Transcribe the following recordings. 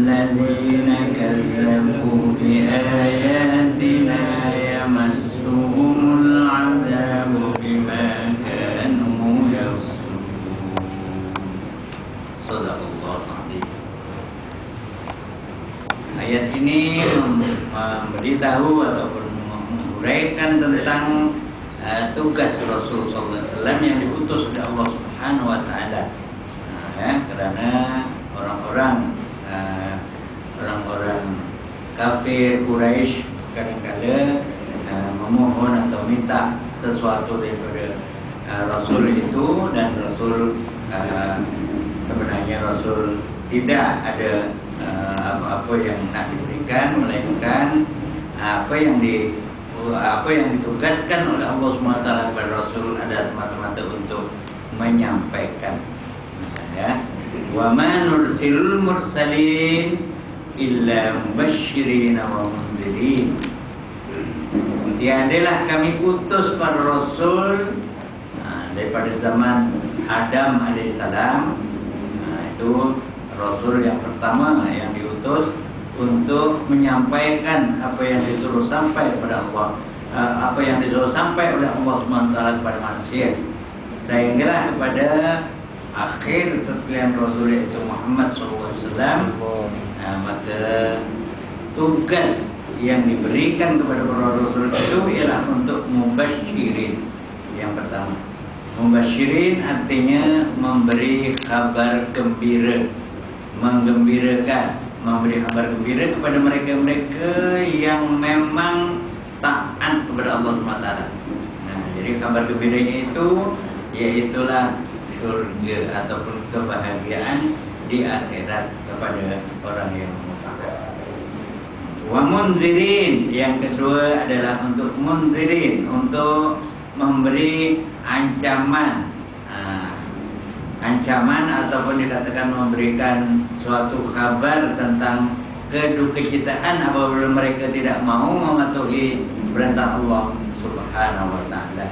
الذين كذبوا بآياتنا يمسهم العذاب بما كانوا يفسقون. Sadaqallahu adzim. Ayat ini memberitahu ataupun menguraikan tentang tugas Rasul sallallahu alaihi wasallam yang diutus oleh Allah Subhanahu wa taala. Karena orang-orang kafir Quraisy kadang-kadang memohon atau minta sesuatu daripada Rasul itu, dan Rasul sebenarnya Rasul tidak ada apa-apa yang nak diberikan, melainkan apa yang ditugaskan oleh Allah SWT kepada Rasul ada semata-mata untuk menyampaikan. Misalnya, wa ma nursilul mursalin illa mubasysyirin wa mundzirin. Tiadalah kami utus para rasul daripada zaman Adam alaihissalam. Itu rasul yang pertama yang diutus untuk menyampaikan apa yang disuruh sampai kepada Allah, apa yang disuruh sampai oleh Allah SWT kepada manusia, sehingga kepada akhir sekalian Rasul yaitu Muhammad SAW. Maka tugas yang diberikan kepada para Rasul itu ialah untuk mubasyirin. Yang pertama, mubasyirin artinya memberi kabar gembira, menggembirakan, memberi kabar gembira kepada mereka-mereka yang memang taat kepada Allah SWT. Jadi kabar gembiranya itu yaitulah surga ataupun kebahagiaan di akhirat kepada orang yang mutaat. Wa munzirin, yang kedua adalah untuk munzirin, untuk memberi ancaman. Ancaman ataupun dikatakan memberikan suatu kabar tentang kedukcitaan apabila mereka tidak mau mematuhi perintah Allah Subhanahu wa taala.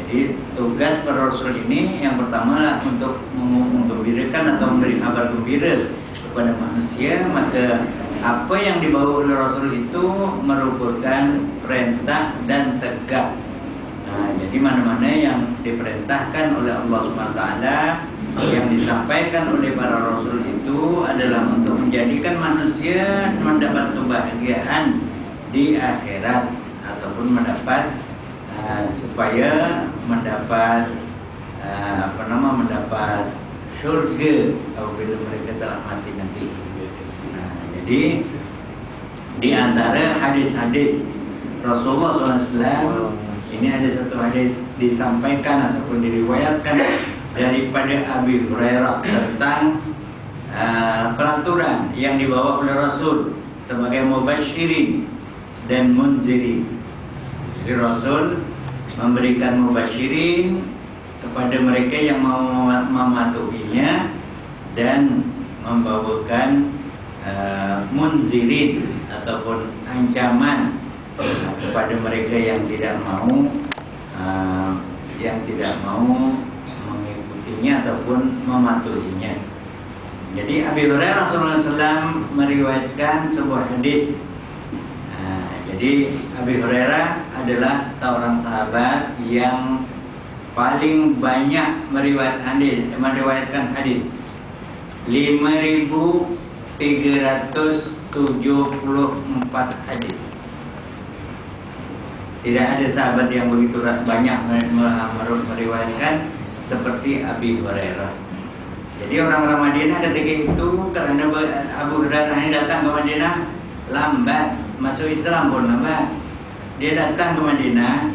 Jadi tugas para rasul ini yang pertama adalah untuk menggembirakan atau memberi kabar gembira kepada manusia. Maka apa yang dibawa oleh rasul itu merupakan perintah dan tegak. Jadi mana-mana yang diperintahkan oleh Allah SWT, yang disampaikan oleh para rasul itu adalah untuk menjadikan manusia mendapat kebahagiaan di akhirat ataupun mendapat supaya mendapat mendapat surga apabila mereka telah mati nanti. Jadi di antara hadis-hadis Rasulullah SAW ini ada satu hadis disampaikan ataupun diriwayatkan daripada Abi Hurairah tentang peraturan yang dibawa oleh Rasul sebagai mubasyirin dan munzirin. Jadi Rasul memberikan mubasyirin kepada mereka yang mau mematuhinya dan membawakan munzirin ataupun ancaman kepada mereka yang tidak mau mengikutinya ataupun mematuhinya. Jadi Abi Hurairah SAW meriwayatkan sebuah hadis. Jadi Abi Hurairah adalah seorang sahabat yang paling banyak meriwayatkan hadis 5.374 hadis. Tidak ada sahabat yang begitu banyak meriwayatkan seperti Abi Hurairah. Jadi orang-orang Madinah ketika itu, karena Abu Hurairah ini datang ke Madinah lambat, masuk Islam pun lambat. Dia datang ke Madinah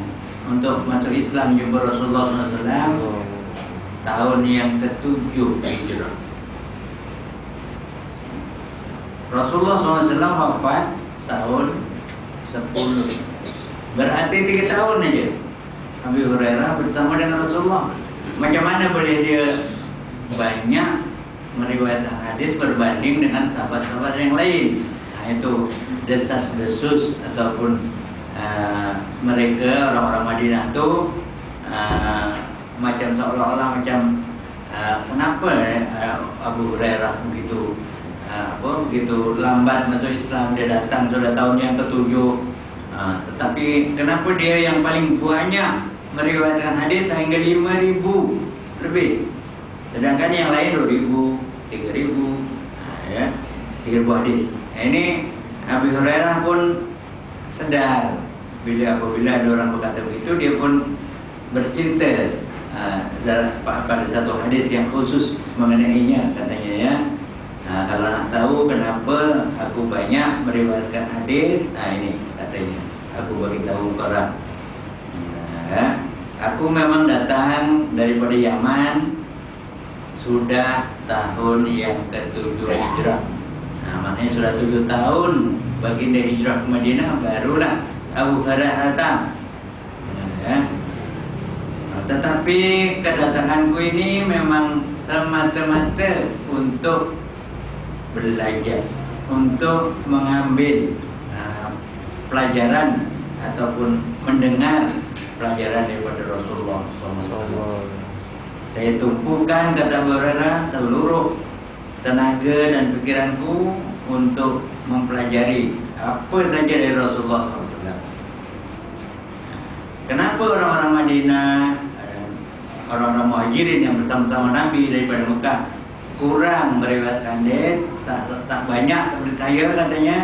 untuk masuk Islam jumpa Rasulullah SAW tahun yang ke-7 Hijrah. Rasulullah SAW wafat tahun 10. Berarti 3 tahun aja Abi Hurairah bersama dengan Rasulullah. Macam mana boleh dia banyak meriwayatkan hadis berbanding dengan sahabat-sahabat yang lain? Itu desas-desus ataupun mereka orang-orang Madinah itu macam seolah-olah macam kenapa Abu Hurairah begitu begitu lambat masuk Islam, dia datang sudah tahun yang ke-7. Tetapi kenapa dia yang paling banyak meriwayatkan hadis hingga 5.000 lebih, sedangkan yang lain 2.000, 3.000, ya, 3.000 hadis. Ini Abu Hurairah pun sedar apabila ada orang berkata begitu, dia pun bercerita pada satu hadis yang khusus mengenainya, katanya ya. Kalau nak tahu kenapa aku banyak meriwayatkan hadis, ini katanya, aku bagi tahu orang. Aku memang datang daripada Yaman sudah tahun yang ke-7 hijrah. Maknanya sudah 7 tahun baginda hijrah ke Madinah, barulah Abu Hurairah datang. Tetapi kedatanganku ini memang semata-mata untuk belajar, untuk mengambil pelajaran ataupun mendengar pelajaran daripada Rasulullah SAW. Saya tumpukan, kata Abu Hurairah, seluruh tenaga dan pikiranku untuk mempelajari apa saja dari Rasulullah SAW. Kenapa orang-orang Madinah, orang-orang Muhajirin yang bersama-sama Nabi daripada Mekah kurang meriwayatkan hadis, tak banyak seperti saya, katanya.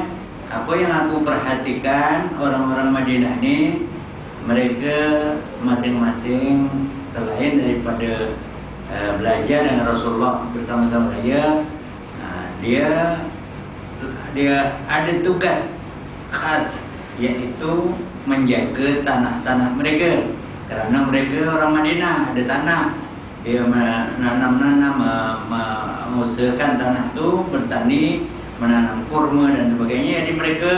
Apa yang aku perhatikan, orang-orang Madinah ini, mereka masing-masing selain daripada belajar dengan Rasulullah bersama-sama saya, dia ada tugas khas, yaitu menjaga tanah-tanah mereka. Kerana mereka orang Madinah ada tanah, dia menanam-nanam, mengusahakan tanah itu, bertani, menanam kurma dan sebagainya. Jadi mereka,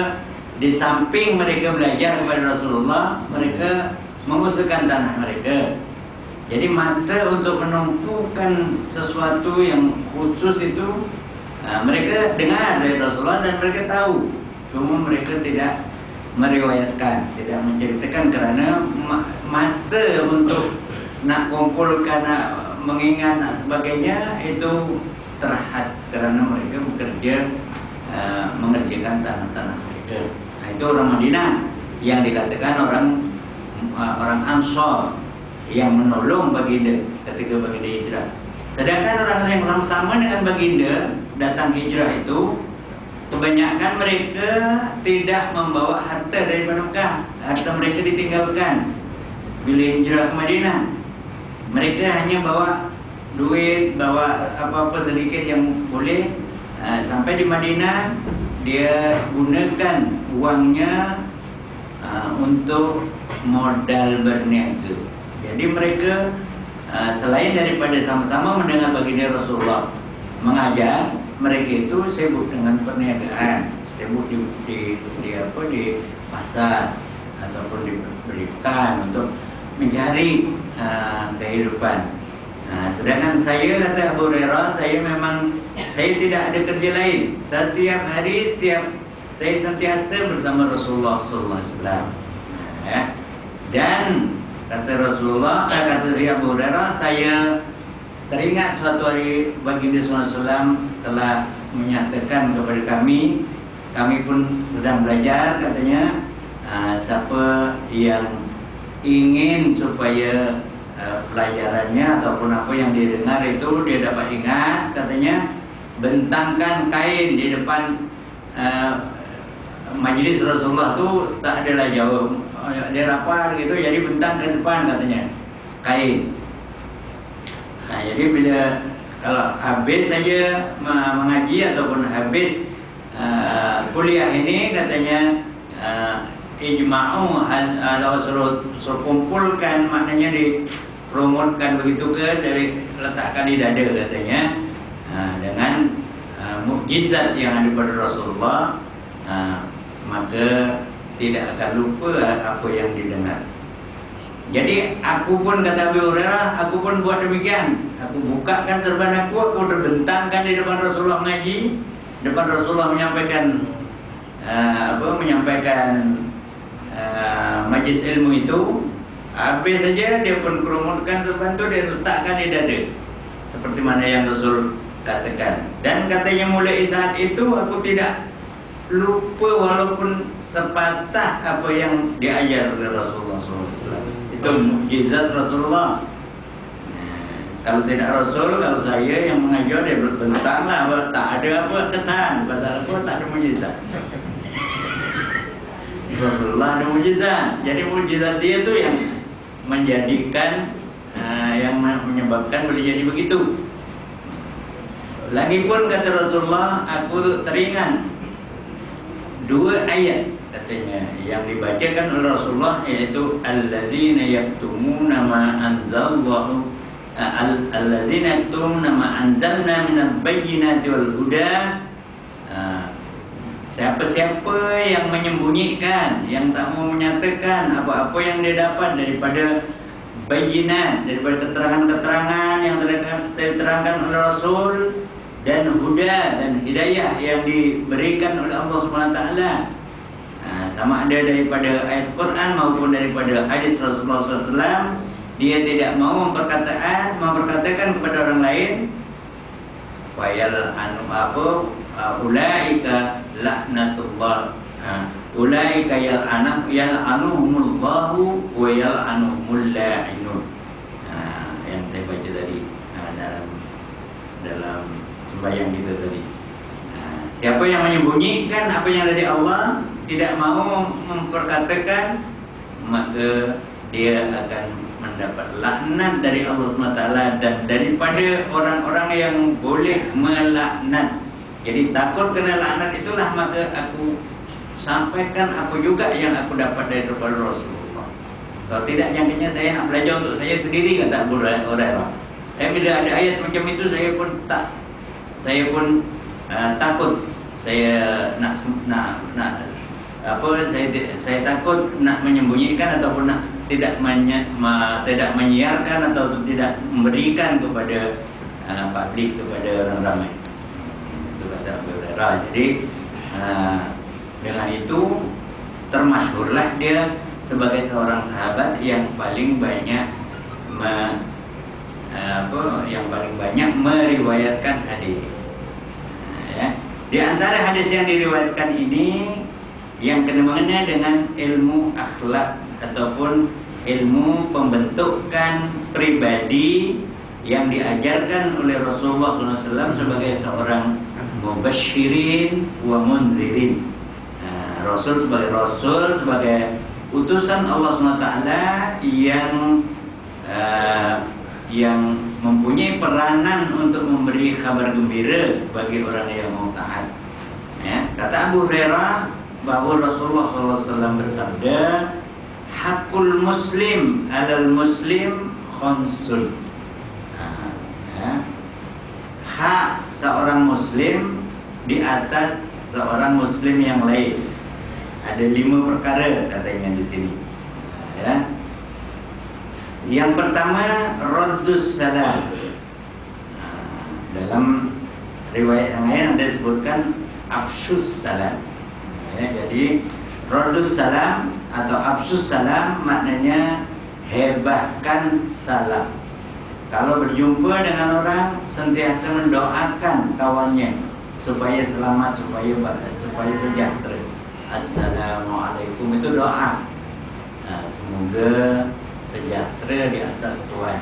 di samping mereka belajar kepada Rasulullah, mereka mengusahakan tanah mereka. Jadi masa untuk menumpukan sesuatu yang khusus itu, mereka dengar dari Rasulullah dan mereka tahu. Cuma mereka tidak meriwayatkan, tidak menceritakan, kerana masa untuk nak kumpulkan, nak mengingat, nak sebagainya itu terhad, kerana mereka bekerja mengerjakan tanah-tanah mereka. Itu orang Madinah yang dikatakan orang Ansor yang menolong baginda ketika baginda hijrah. Sedangkan orang yang sama dengan baginda datang hijrah itu, kebanyakan mereka tidak membawa harta dari Mekah. Harta mereka ditinggalkan bila hijrah ke Madinah. Mereka hanya bawa duit, bawa apa-apa sedikit yang boleh. Sampai di Madinah, dia gunakan uangnya untuk modal berniaga. Jadi mereka selain daripada sama-sama mendengar baginda Rasulullah mengajar, mereka itu sibuk dengan perniagaan, sibuk di pasar ataupun di berikan untuk mencari kehidupan. Sedangkan saya, kata Abu Hurairah, saya tidak ada kerja lain. Setiap hari, saya sentiasa bersama Rasulullah SAW. Dan kata Rasulullah, kata Abu Hurairah, saya teringat suatu hari baginda SAW telah menyatakan kepada kami pun sedang belajar, katanya, siapa yang ingin supaya pelajarannya ataupun apa yang dia dengar itu dia dapat ingat, katanya, bentangkan kain di depan majlis Rasulullah tu, tak adalah jauh, dia lapar gitu, jadi bentang ke depan, katanya, kain. Jadi bila kalau habis saja mengaji ataupun habis kuliah ini, katanya, ijma'u, kalau suruh kumpulkan, maknanya dipromotkan begitu ke, dari letakkan di dada, katanya, dengan mukjizat yang ada pada Rasulullah, maka tidak akan lupa apa yang didengar. Jadi aku pun, kata Abu Hurairah, aku pun buat demikian. Aku bukakan serban aku terbentangkan di depan Rasulullah mengaji, depan Rasulullah menyampaikan majlis ilmu itu. Habis saja dia pun promotkan serban itu, dia letakkan di dada, seperti mana yang Rasul katakan. Dan katanya mulai saat itu aku tidak lupa walaupun sepatah apa yang diajar oleh Rasulullah SAW. Itu mukjizat Rasulullah. Kalau tidak Rasul, kalau saya yang mengajar dia bertentanglah, tak ada apa kesan, pasal apa tak ada mukjizat. Rasulullah ada mukjizat. Jadi mukjizat dia tu yang menjadikan yang menyebabkan boleh jadi begitu. Lagipun kata Rasulullah, aku teringat dua ayat katanya yang dibacakan oleh Rasulullah, yaitu alladzina yaktumuna ma anzalallahu alladzina yaktumuna ma anzalna minal bayyinati wal huda. Siapa-siapa yang menyembunyikan, yang tak mau menyatakan apa-apa yang dia dapat daripada bayyinat, daripada keterangan-keterangan yang diterangkan oleh Rasul, dan huda dan hidayah yang diberikan oleh Allah SWT, sama ada daripada ayat Quran maupun daripada hadis Rasulullah SAW, dia tidak mau memperkatakan kepada orang lain, wayal anu apa, ulaika laknatullah, ulaika yal'anuhumullahu wa yal'anuhumul la'inun. Yang saya baca tadi dalam sembahyang kita tadi. Siapa yang menyembunyikan apa yang dari Allah, tidak mau memperkatakan, maka dia akan mendapat laknat dari Allah SWT dan daripada orang-orang yang boleh melaknat. Jadi takut kena laknat itulah, maka aku sampaikan apa juga yang aku dapat dari Rasulullah. Kalau tidak, jadinya saya nak belajar untuk saya sendiri, kata Abu Hurairah. Bila ada ayat macam itu, saya pun takut. Saya saya takut nak menyembunyikan ataupun nak tidak menyiarkan atau tidak memberikan kepada publik, kepada orang ramai. Itu kata Abu Hurairah. Jadi dengan itu termasyhurlah dia sebagai seorang sahabat yang paling banyak meriwayatkan hadis. Di antara hadis yang diriwayatkan ini yang kena-mengena dengan ilmu akhlak ataupun ilmu pembentukan pribadi yang diajarkan oleh Rasulullah SAW sebagai seorang mubasyirin wa munzirin. Rasul sebagai Rasul, sebagai utusan Allah SWT yang mempunyai peranan untuk memberi kabar gembira bagi orang yang mau taat. Kata Abu Hurairah bahawa Rasulullah SAW bersabda, hakul muslim alal muslim khonsul. Hak seorang muslim di atas seorang muslim yang lain. Ada 5 perkara katanya di sini. Yang pertama, raddus salam. Dalam riwayat yang lain ada disebutkan afsyus salam. Jadi raddus salam atau afsyus salam maknanya hebahkan salam. Kalau berjumpa dengan orang, sentiasa mendoakan kawannya supaya selamat, supaya sejahtera. Assalamualaikum, itu doa. Semoga sejahtera di atas Tuhan.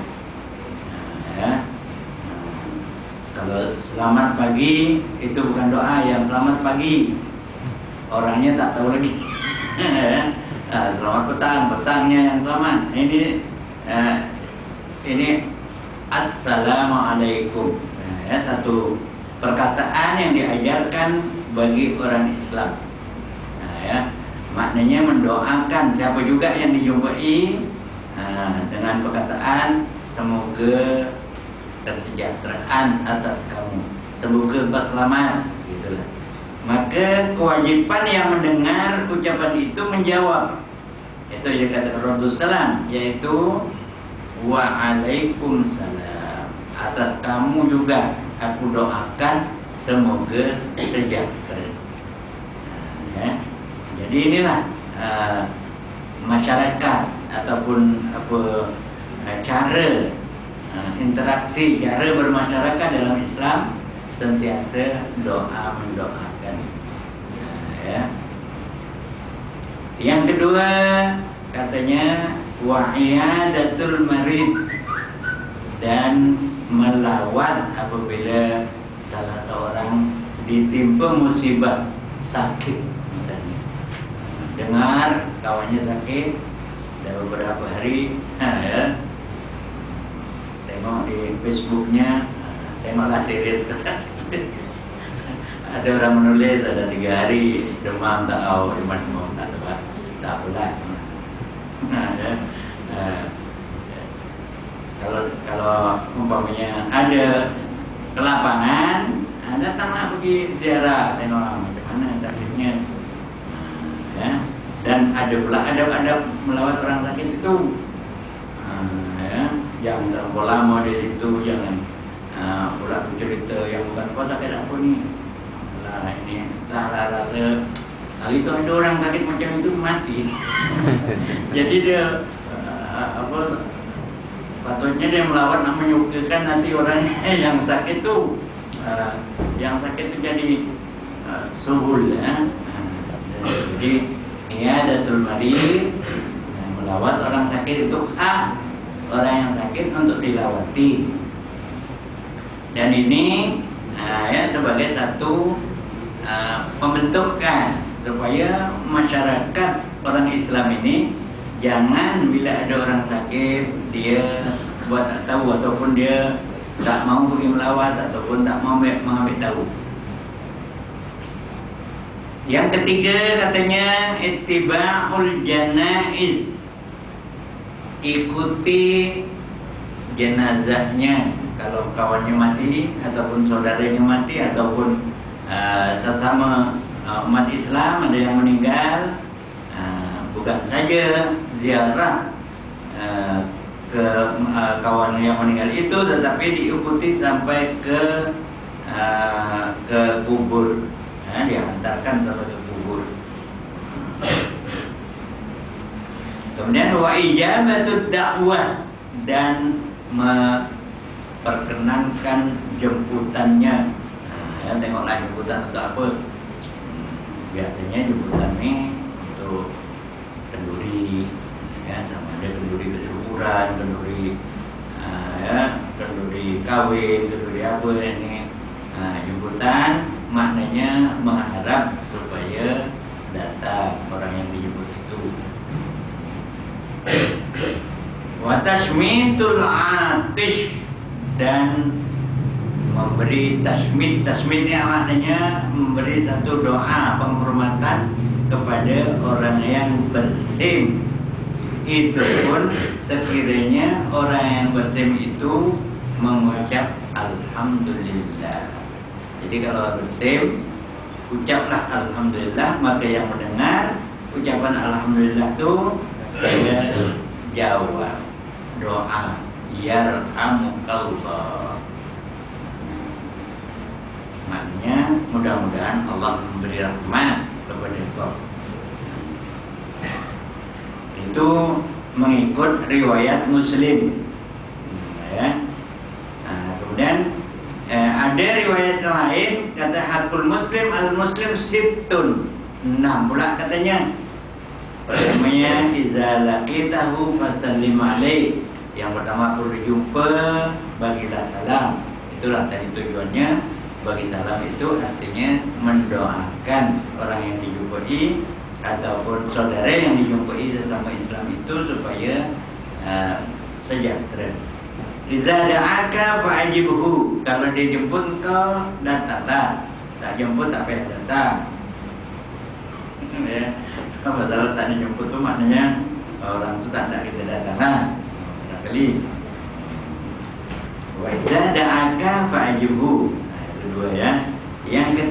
Kalau selamat pagi itu bukan doa yang selamat pagi, orangnya tak tahu lagi. Selamat petangnya yang selamat. Ini Assalamualaikum. Satu perkataan yang diajarkan bagi orang Islam. Maknanya mendoakan siapa juga yang dijumpai dengan perkataan semoga kesejahteraan atas kamu, semoga berselamat, gitulah. Maka kewajiban yang mendengar ucapan itu menjawab. Itu yang kata Rasulullah SAW, yaitu waalaikumsalam, atas kamu juga aku doakan semoga sejahtera. Jadi inilah masyarakat ataupun cara interaksi, cara bermasyarakat dalam Islam sentiasa doa mendoakan. Ya. Yang kedua katanya wa'iyadatul marid, dan melawat apabila salah seorang ditimpa musibah sakit misalnya. Dengar kawannya sakit dah beberapa hari, ya. Tengok di Facebooknya, tengoklah series ada orang menulis ada 3 hari demam tak tahu demam tak tahu, tak apalah. Ya. Kalau umpamanya ada ke lapangan, datanglah pergi ziarah, tengok macam mana sakitnya. Ya. Dan ada pula ada melawat orang sakit itu. Ya. Jangan terlalu lama di situ, jangan pula cerita yang bukan kau sakit apa ni. Lah ini tak rasa kali itu ada orang sakit macam itu mati. Jadi dia patutnya dia melawat nak menyukakan nanti orang yang sakit tu, jadi suhul, ya. Jadi iyadatul marid, melawat orang sakit itu hak orang yang sakit untuk dilawati. Dan ini ya sebagai satu pembentukan supaya masyarakat orang Islam ini jangan bila ada orang sakit dia buat tak tahu, ataupun dia tak mau pergi melawat, ataupun tak mau mengambil tahu. Yang ketiga katanya ittiba'ul janaiz, ikuti jenazahnya. Kalau kawannya mati, ataupun saudaranya mati, ataupun sesama umat Islam ada yang meninggal, bukan saja ziarah ke kawan yang meninggal itu, tetapi diikuti sampai ke kubur, diantarkan sampai ke kubur. Kemudian wa ijabatud dakwah, dan memperkenankan jemputannya. Tengoklah jemputan untuk apa. Biasanya jemputan ini untuk kenduri, ya, sama ada kenduri kesyukuran, kenduri kenduri kawin, kenduri apa ini. Jemputan maknanya mengharap supaya datang orang yang dijemput itu. Wa tashmitul atish, dan memberi tasmid. Tasmid ini maknanya memberi satu doa penghormatan kepada orang yang bersim. Itu pun sekiranya orang yang bersim itu mengucap alhamdulillah. Jadi kalau bersim, ucaplah alhamdulillah, maka yang mendengar ucapan alhamdulillah itu dia jawab doa yarhamukallah. Maknanya mudah-mudahan Allah memberi rahmat kepada kau. Itu mengikut riwayat Muslim, ya. Kemudian ada riwayat lain kata hakul muslim al muslim sittun, 6 pula katanya. Pertamanya iza laqitahu fasallim alaih, yang pertama perlu jumpa bagilah salam. Itulah tadi tujuannya. Bagi salam itu artinya mendoakan orang yang dijumpai ataupun saudara yang dijumpai sesama Islam itu supaya sejahtera. Iza da'aka fa'ajibhu, kalau dia jemput kau datanglah, tak jemput tak payah datang. Ya, kalau tak dijemput tu maknanya orang tu tak nak kita datanglah. Barangkali. Wa iza da'aka fa'ajibhu. Kedua, ya. Yang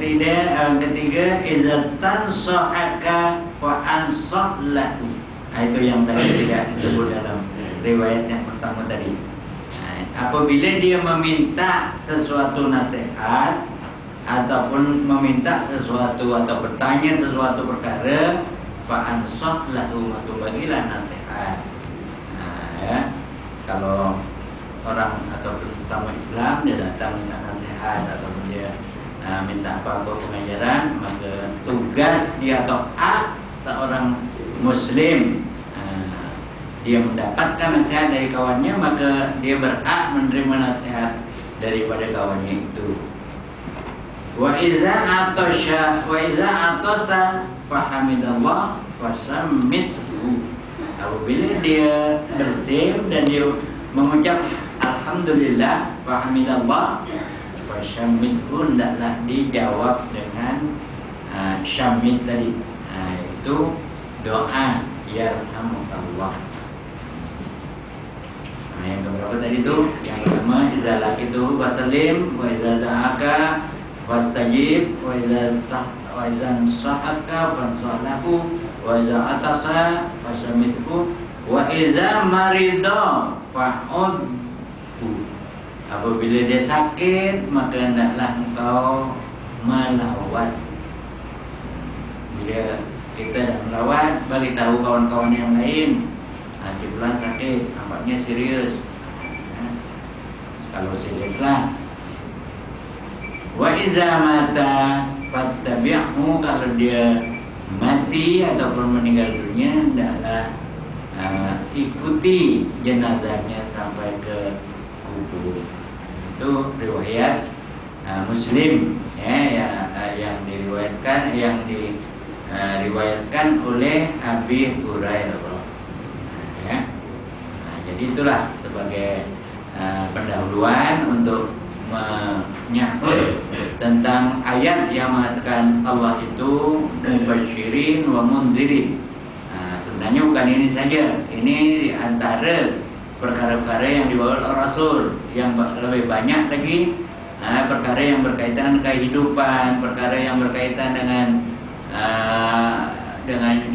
ketiga idza tansahaka wa ansah lahu. Itu yang tadi tidak disebut dalam riwayat yang pertama tadi. Apabila dia meminta sesuatu nasihat ataupun meminta sesuatu atau bertanya sesuatu perkara, fa ansah lahu, maka bagilah nasihat. Ya. Kalau orang ataupun sesama Islam dia datang minta nasihat ataupun dia minta apa-apa pengajaran, maka tugas dia atau hak seorang Muslim dia mendapatkan nasihat dari kawannya, maka dia berhak menerima nasihat daripada kawannya itu. Wa iza atasa fahamidallah fasammithu. Apabila dia bersim dan dia mengucap alhamdulillah fahamidallah fasammithu, hendaklah dijawab dengan syamit tadi, itu doa yarhamukallah. Yang keberapa tadi itu? Yang pertama, idza laqitu fasallim, wa idza da'aka fastajib, wa idza sahaka fansalahu, wa idza atasa fasamithu, wa idza marida fa'udhu. Apabila dia sakit, maka hendaklah engkau melawat. Bila kita dah melawat, bagi tahu kawan-kawan yang lain, si bulan sakit, nampaknya serius. Kalau serius lah. Wa iza mata fattabi'hu, kalau dia mati ataupun meninggal dunia, hendaklah ikuti jenazahnya sampai ke kubur. Itu riwayat Muslim, yang diriwayatkan oleh Abi Hurairah. Jadi itulah sebagai pendahuluan untuk menyangkut tentang ayat yang mengatakan Allah itu mubasyirin wa munzirin. Sebenarnya bukan ini saja, ini di antara perkara-perkara yang dibawa oleh Rasul, yang lebih banyak lagi perkara yang berkaitan dengan kehidupan, perkara yang berkaitan dengan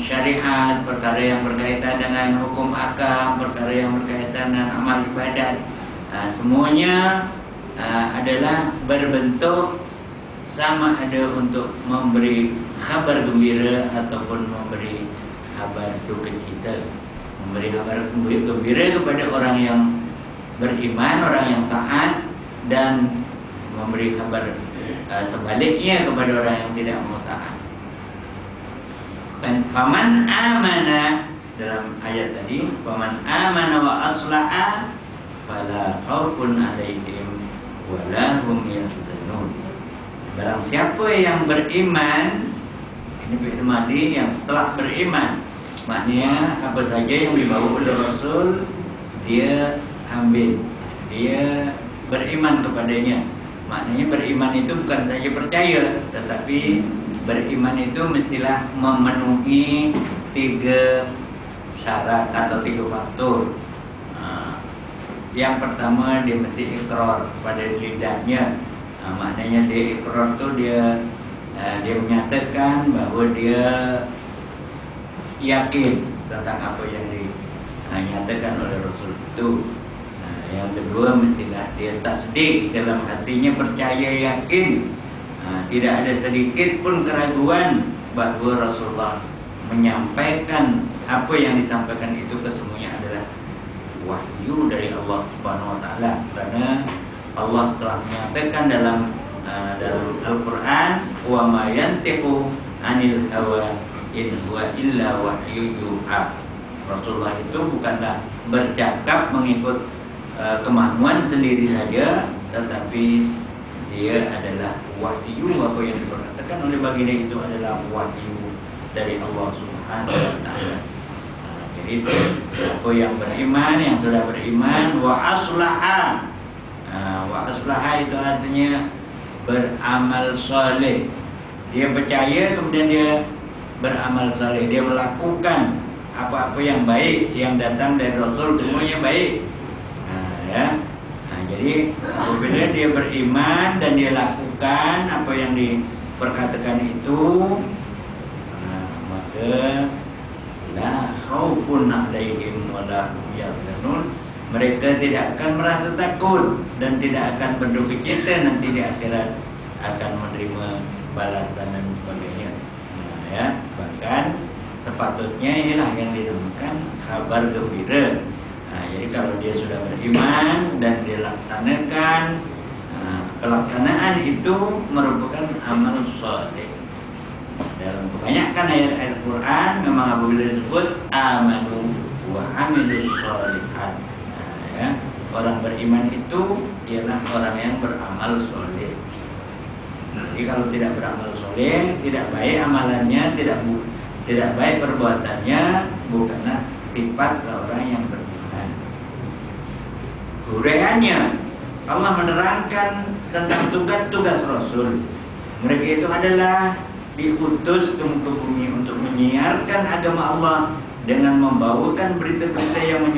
syariat, perkara yang berkaitan dengan hukum akam, perkara yang berkaitan dengan amal ibadat. Semuanya adalah berbentuk sama, ada untuk memberi kabar gembira ataupun memberi kabar duka cita, memberi kabar gembira kepada orang yang beriman, orang yang taat, dan memberi kabar sebaliknya kepada orang yang tidak mau taat. Dan faman amana, dalam ayat tadi, faman amana wa aslaha fala khaufun alaihim wala hum yahzanun. Barang siapa yang beriman, ini fi'il madhi yang telah beriman, maknanya apa saja yang dibawa oleh Rasul dia ambil, dia beriman kepadanya. Maknanya beriman itu bukan saja percaya, tetapi beriman itu mestilah memenuhi 3 syarat atau 3 faktor. Yang pertama, dia mesti ikrar pada lidahnya. Maknanya dia ikrar tu dia menyatakan bahawa dia yakin tentang apa yang dinyatakan oleh Rasul itu. Yang kedua, mestilah dia tasdik, dalam hatinya percaya, yakin, tidak ada sedikit pun keraguan bahawa Rasulullah menyampaikan apa yang disampaikan itu kesemuanya adalah wahyu dari Allah Subhanahu Wa Taala. Karena Allah telah menyatakan dalam Al-Quran, wa ma yantiqu anil hawa in huwa illa wahyu yuha. Rasulullah itu bukanlah bercakap mengikut kemauan sendiri saja, tetapi dia adalah wahyu. Apa yang diperkatakan oleh baginda itu adalah wahyu dari Allah Subhanahu Wa Taala. Jadi itu apa yang beriman, yang sudah beriman, wa aslaha. Wa aslaha itu artinya beramal saleh. Dia percaya kemudian dia beramal saleh, dia melakukan apa-apa yang baik yang datang dari Rasul, semuanya baik. Jadi apabila dia beriman dan dia lakukan apa yang diperkatakan itu, maka la khaufun alaihim wa la hum yahzanun. Mereka tidak akan merasa takut dan tidak akan berduka cita nanti di akhirat, akan menerima balasan dan sebagainya. Bahkan sepatutnya inilah yang dinamakan kabar gembira. Nah, jadi kalau dia sudah beriman dan dilaksanakan, pelaksanaan itu merupakan amal soleh. Dalam kebanyakan ayat-ayat Quran memang apabila disebut amanu wa amilus sholihat, ya, orang beriman itu ialah orang yang beramal soleh. Jadi kalau tidak beramal soleh, tidak baik amalannya, tidak baik perbuatannya, bukanlah sifat orang yang beriman. Uraiannya, Allah menerangkan tentang tugas-tugas Rasul. Mereka itu adalah diutus ke muka bumi untuk menyiarkan agama Allah dengan membawakan berita-berita yang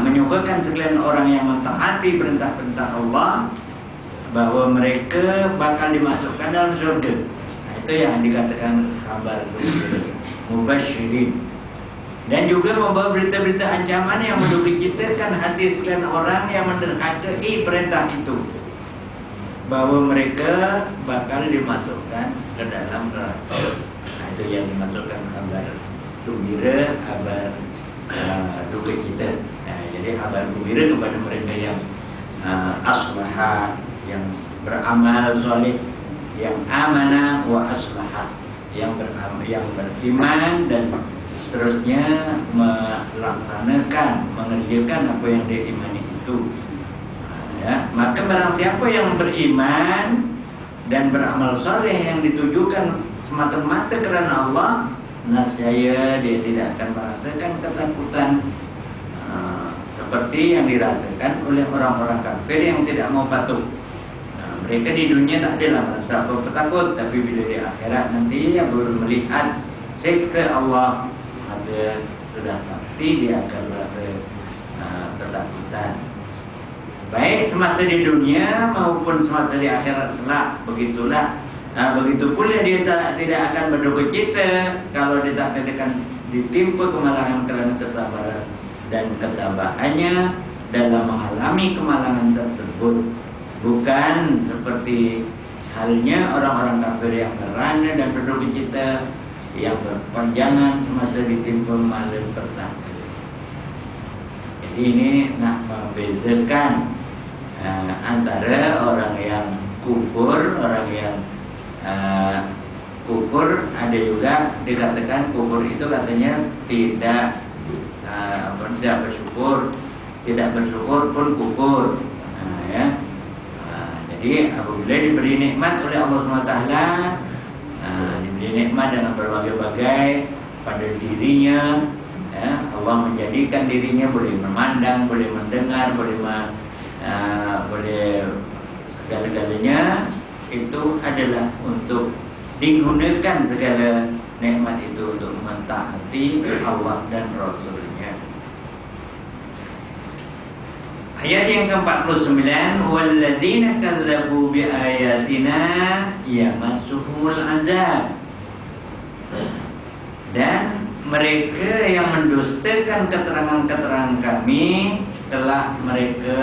menyuguhkan sekalian orang yang mentaati perintah-perintah Allah, bahwa mereka bakal dimasukkan dalam surga. Nah, itu yang dikatakan kabar mubasyirin. Dan juga membawa berita-berita ancaman yang mendukicitakan hati sekalian orang yang menderhakai perintah itu, bahwa mereka bakal dimasukkan ke dalam neraka. Nah, itu yang dimasukkan kabar gembira, kabar duka cita. Nah, jadi kabar gembira kepada mereka yang aslaha, yang beramal soleh, yang amanah wa aslaha, yang beriman dan seterusnya melaksanakan, mengerjakan apa yang dia imani itu. Ya, maka barang siapa yang beriman dan beramal soleh yang ditujukan semata-mata kerana Allah, nescaya dia tidak akan merasakan ketakutan seperti yang dirasakan oleh orang-orang kafir yang tidak mau patuh. Mereka di dunia tak adalah merasa apa takut, tapi bila di akhirat nanti baru melihat siksa Allah, maka sudah pasti dia akan merasa ketakutan. Baik semasa di dunia maupun semasa di akhirat kelak, begitulah. Begitu pula dia tidak akan berduka cita kalau dia tak akan ditimpa kemalangan kerana kesabaran dan ketabahannya dalam mengalami kemalangan tersebut. Bukan seperti halnya orang-orang kafir yang merana dan berduka cita yang berpanjangan semasa ditimpa malapetaka. Jadi ini nak membezakan antara orang yang kufur, orang yang kufur. Ada juga dikatakan kufur itu katanya tidak bersyukur, tidak bersyukur pun kufur. Ya. Jadi apabila diberi nikmat oleh Allah SWT, diberi nikmat dengan berbagai-bagai pada dirinya, ya, Allah menjadikan dirinya boleh memandang, boleh mendengar, boleh segala-galanya. Itu adalah untuk digunakan segala nikmat itu untuk mentaati Allah dan Rasulnya. Ayat yang ke-49, walladzina kadzdzabu biayatina yamassuhumul azab. Dan mereka yang mendustakan keterangan-keterangan kami telah mereka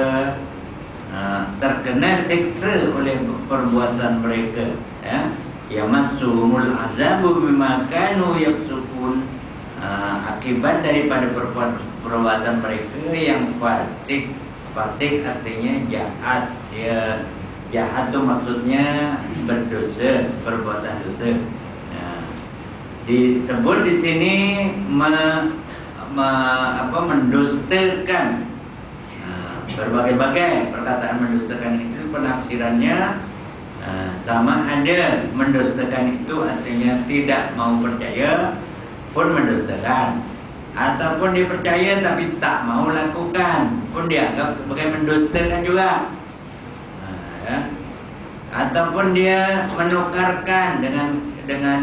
terkena siksa oleh perbuatan mereka. Ya, yamassuhumul azabu bima kanu yafsukun, akibat daripada perbuatan mereka yang fasik. Fasik artinya jahat. Dia jahat tu maksudnya berdosa, perbuatan dosa. Disebut di sini mendustakan. Berbagai-bagai perkataan mendustakan itu penafsirannya sama ada. Mendustakan itu artinya tidak mau percaya pun mendustakan, ataupun dia percaya tapi tak mau lakukan pun dianggap sebagai mendustakan juga. Ya. Ataupun dia menukarkan dengan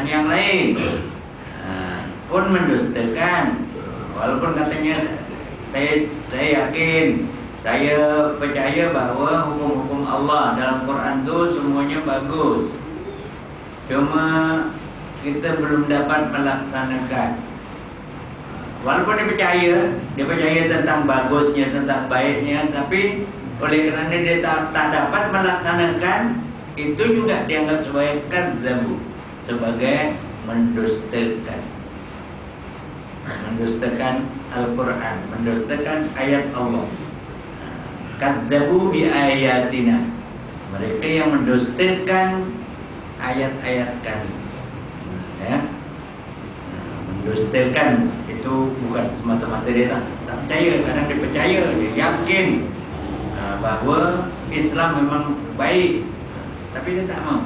yang lain, pun mendustakan. Walaupun katanya saya yakin, saya percaya bahawa hukum-hukum Allah dalam Quran itu semuanya bagus, cuma kita belum dapat melaksanakan. Walaupun dia percaya tentang bagusnya, tentang baiknya, tapi oleh kerana dia tak dapat melaksanakan, itu juga dianggap sebagai kadzabu, sebagai mendustakan. mendustakan Al-Quran, mendustakan ayat Allah. Kadzabu bi ayatina, mereka yang mendustakan ayat-ayat kami. Ya. Mendustakan itu bukan semata-mata dia tak percaya, karena dia percaya, dia yakin bahawa Islam memang baik, tapi dia tak mau.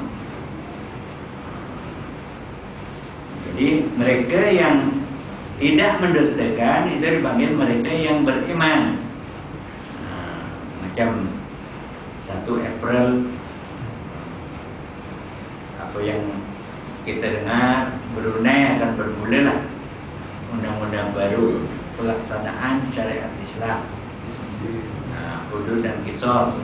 Jadi mereka yang tidak mendustakan itu dipanggil mereka yang beriman. Macam 1 April apa yang kita dengar, Brunei akan bermulalah undang-undang baru pelaksanaan syariat Islam, hudud dan qisas.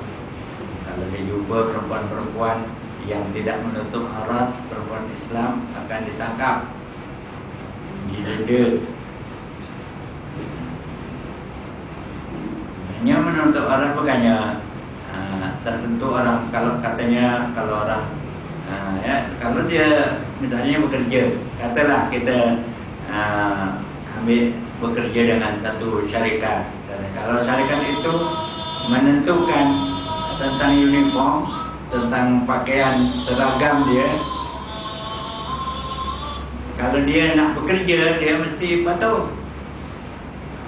Kalau dia jumpa perempuan-perempuan yang tidak menutup aurat, perempuan Islam akan ditangkap, didenda. Hanya menutup aurat bukannya tertentu orang. Kalau katanya kalau orang kalau dia misalnya bekerja, katalah kita ambil bekerja dengan satu syarikat. Kalau syarikat itu menentukan tentang uniform, tentang pakaian seragam dia, kalau dia nak bekerja, dia mesti patuh.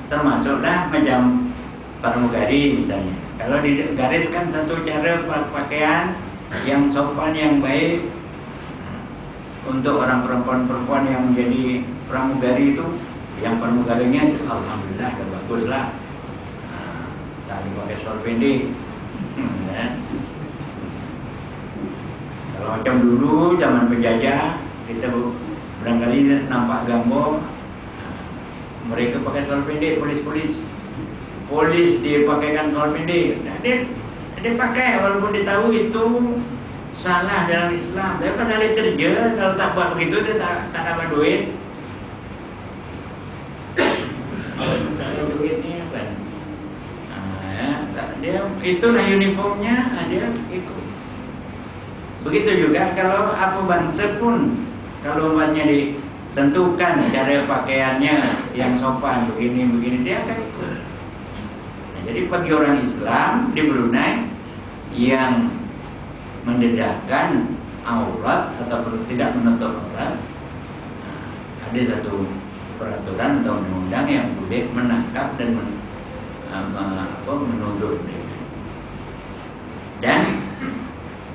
Termasuklah macam pramugari misalnya. Kalau digariskan satu cara pakaian yang sopan, yang baik untuk orang perempuan-perempuan yang menjadi pramugari itu, yang pramugarinya itu alhamdulillah dah baguslah. Tak dipakai shawl pendek. Kalau macam dulu zaman penjajah, kita barangkali nampak gambar mereka pakai shawl pendek, polis dia pakaikan shawl pendek. Dia pakai walaupun dia tahu itu salah dalam Islam. Tapi pada dia kerja, kalau tak buat begitu dia tak dapat duit. Tak ada duitnya kan. Dia itulah uniformnya, dia ikut. Begitu juga kalau apa bangsa pun, kalau umatnya ditentukan cara pakaiannya yang sopan begini dia akan ikut. Jadi bagi orang Islam di Brunei yang mendedahkan aurat ataupun tidak menutup aurat, ada satu peraturan atau undang-undang yang boleh menangkap dan menuduh mereka. Dan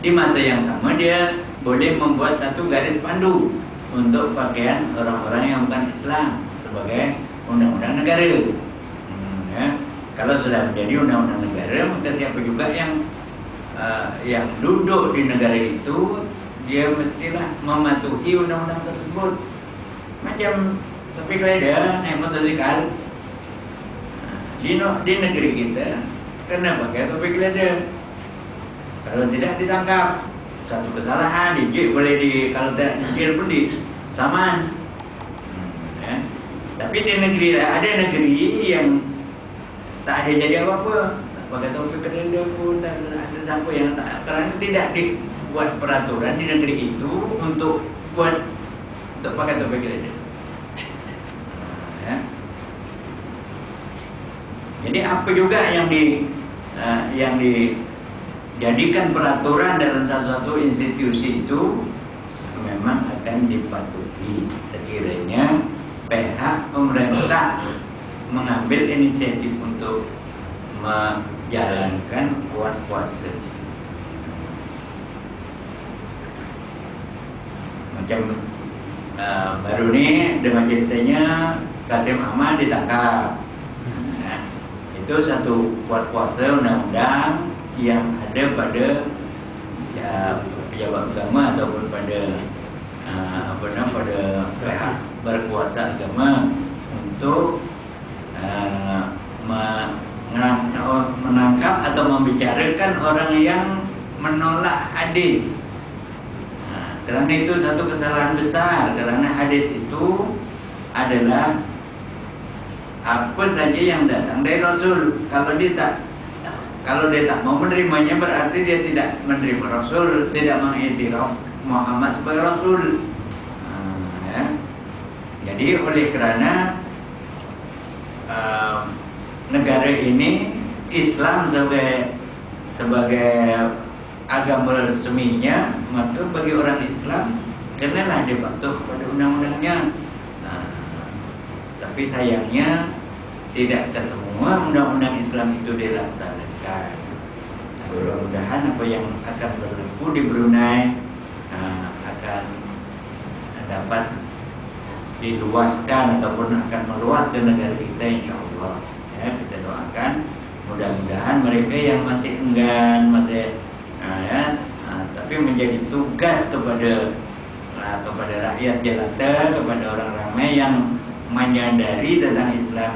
di masa yang sama dia boleh membuat satu garis pandu untuk pakaian orang-orang yang bukan Islam sebagai undang-undang negara. Kalau sudah menjadi undang-undang negara, maka siapa juga yang duduk di negara itu, dia mestilah mematuhi undang-undang tersebut. Macam topik rider naik motosikal di negeri kita, kena pakai topik rider. Kalau tidak ditangkap, satu kesalahan dijik boleh kalau tidak dijil pun disaman. Tapi di negeri ada negeri yang tak ada jadi apa-apa, pakai topik rider pun tak ada siapa yang tak, kerana tidak dibuat peraturan di negeri itu untuk pakai topik rider. Jadi apa juga yang dijadikan peraturan dalam satu institusi itu memang akan dipatuhi sekiranya pihak pemerintah mengambil inisiatif untuk menjalankan puasa. Macam baru ni dengan ceritanya Kasim Ahmad ditangkap. Itu satu puasa undang-undang yang ada pada pejabat agama ataupun pada pada pihak berkuasa agama untuk menangkap atau membicarakan orang yang menolak hadis. Kerana itu satu kesalahan besar, kerana hadis itu adalah apa saja yang datang dari Rasul. Kalau dia tak mau menerimanya, berarti dia tidak menerima Rasul, tidak mengiktiraf Muhammad sebagai Rasul. Jadi oleh kerana negara ini Islam sebagai agama resminya, maka bagi orang Islam kenalah dia patuh pada undang-undangnya. Tapi sayangnya tidak semua undang-undang Islam itu dilaksanakan. Mudah-mudahan apa yang akan berlaku di Brunei akan dapat diluaskan ataupun akan meluas ke negara kita, insyaAllah. Ya, kita doakan mudah-mudahan mereka yang masih enggan, tapi menjadi tugas kepada rakyat jelata, kepada orang ramai yang menyadari tentang Islam,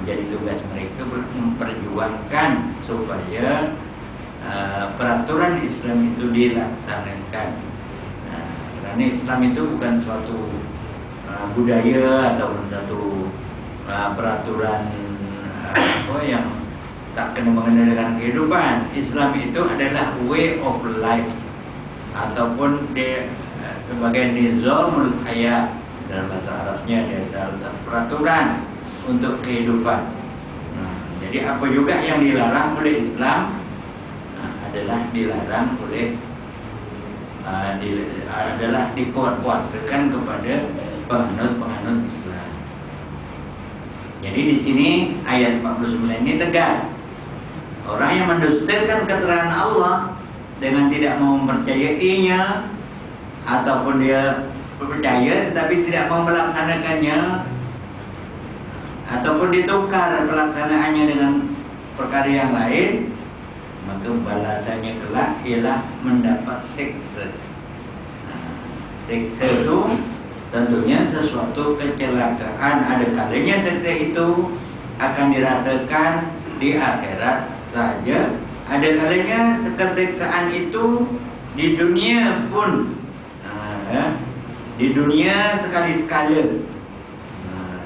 menjadi tugas mereka memperjuangkan supaya peraturan Islam itu dilaksanakan. Karena Islam itu bukan suatu budaya ataupun satu peraturan yang tak kena mengenai dengan kehidupan. Islam itu adalah way of life ataupun sebagai nizamul hayat, dalam bahasa Arabnya dia adalah peraturan untuk kehidupan. Jadi apa juga yang dilarang oleh Islam adalah dilarang oleh adalah dikuat-kuatkan kepada penganut Islam. Jadi di sini ayat 49 ini tegas. Orang yang mendustakan keterangan Allah dengan tidak mau mempercayainya, ataupun dia percaya tetapi tidak mau melaksanakannya, ataupun ditukar pelaksanaannya dengan perkara yang lain, maka balasannya kelak ialah mendapat siksa. Siksa itu tentunya sesuatu kecelakaan. Ada kalanya siksa itu akan dirasakan di akhirat saja. Ada kalanya kesiksaan itu di dunia pun, di dunia sekali-sekala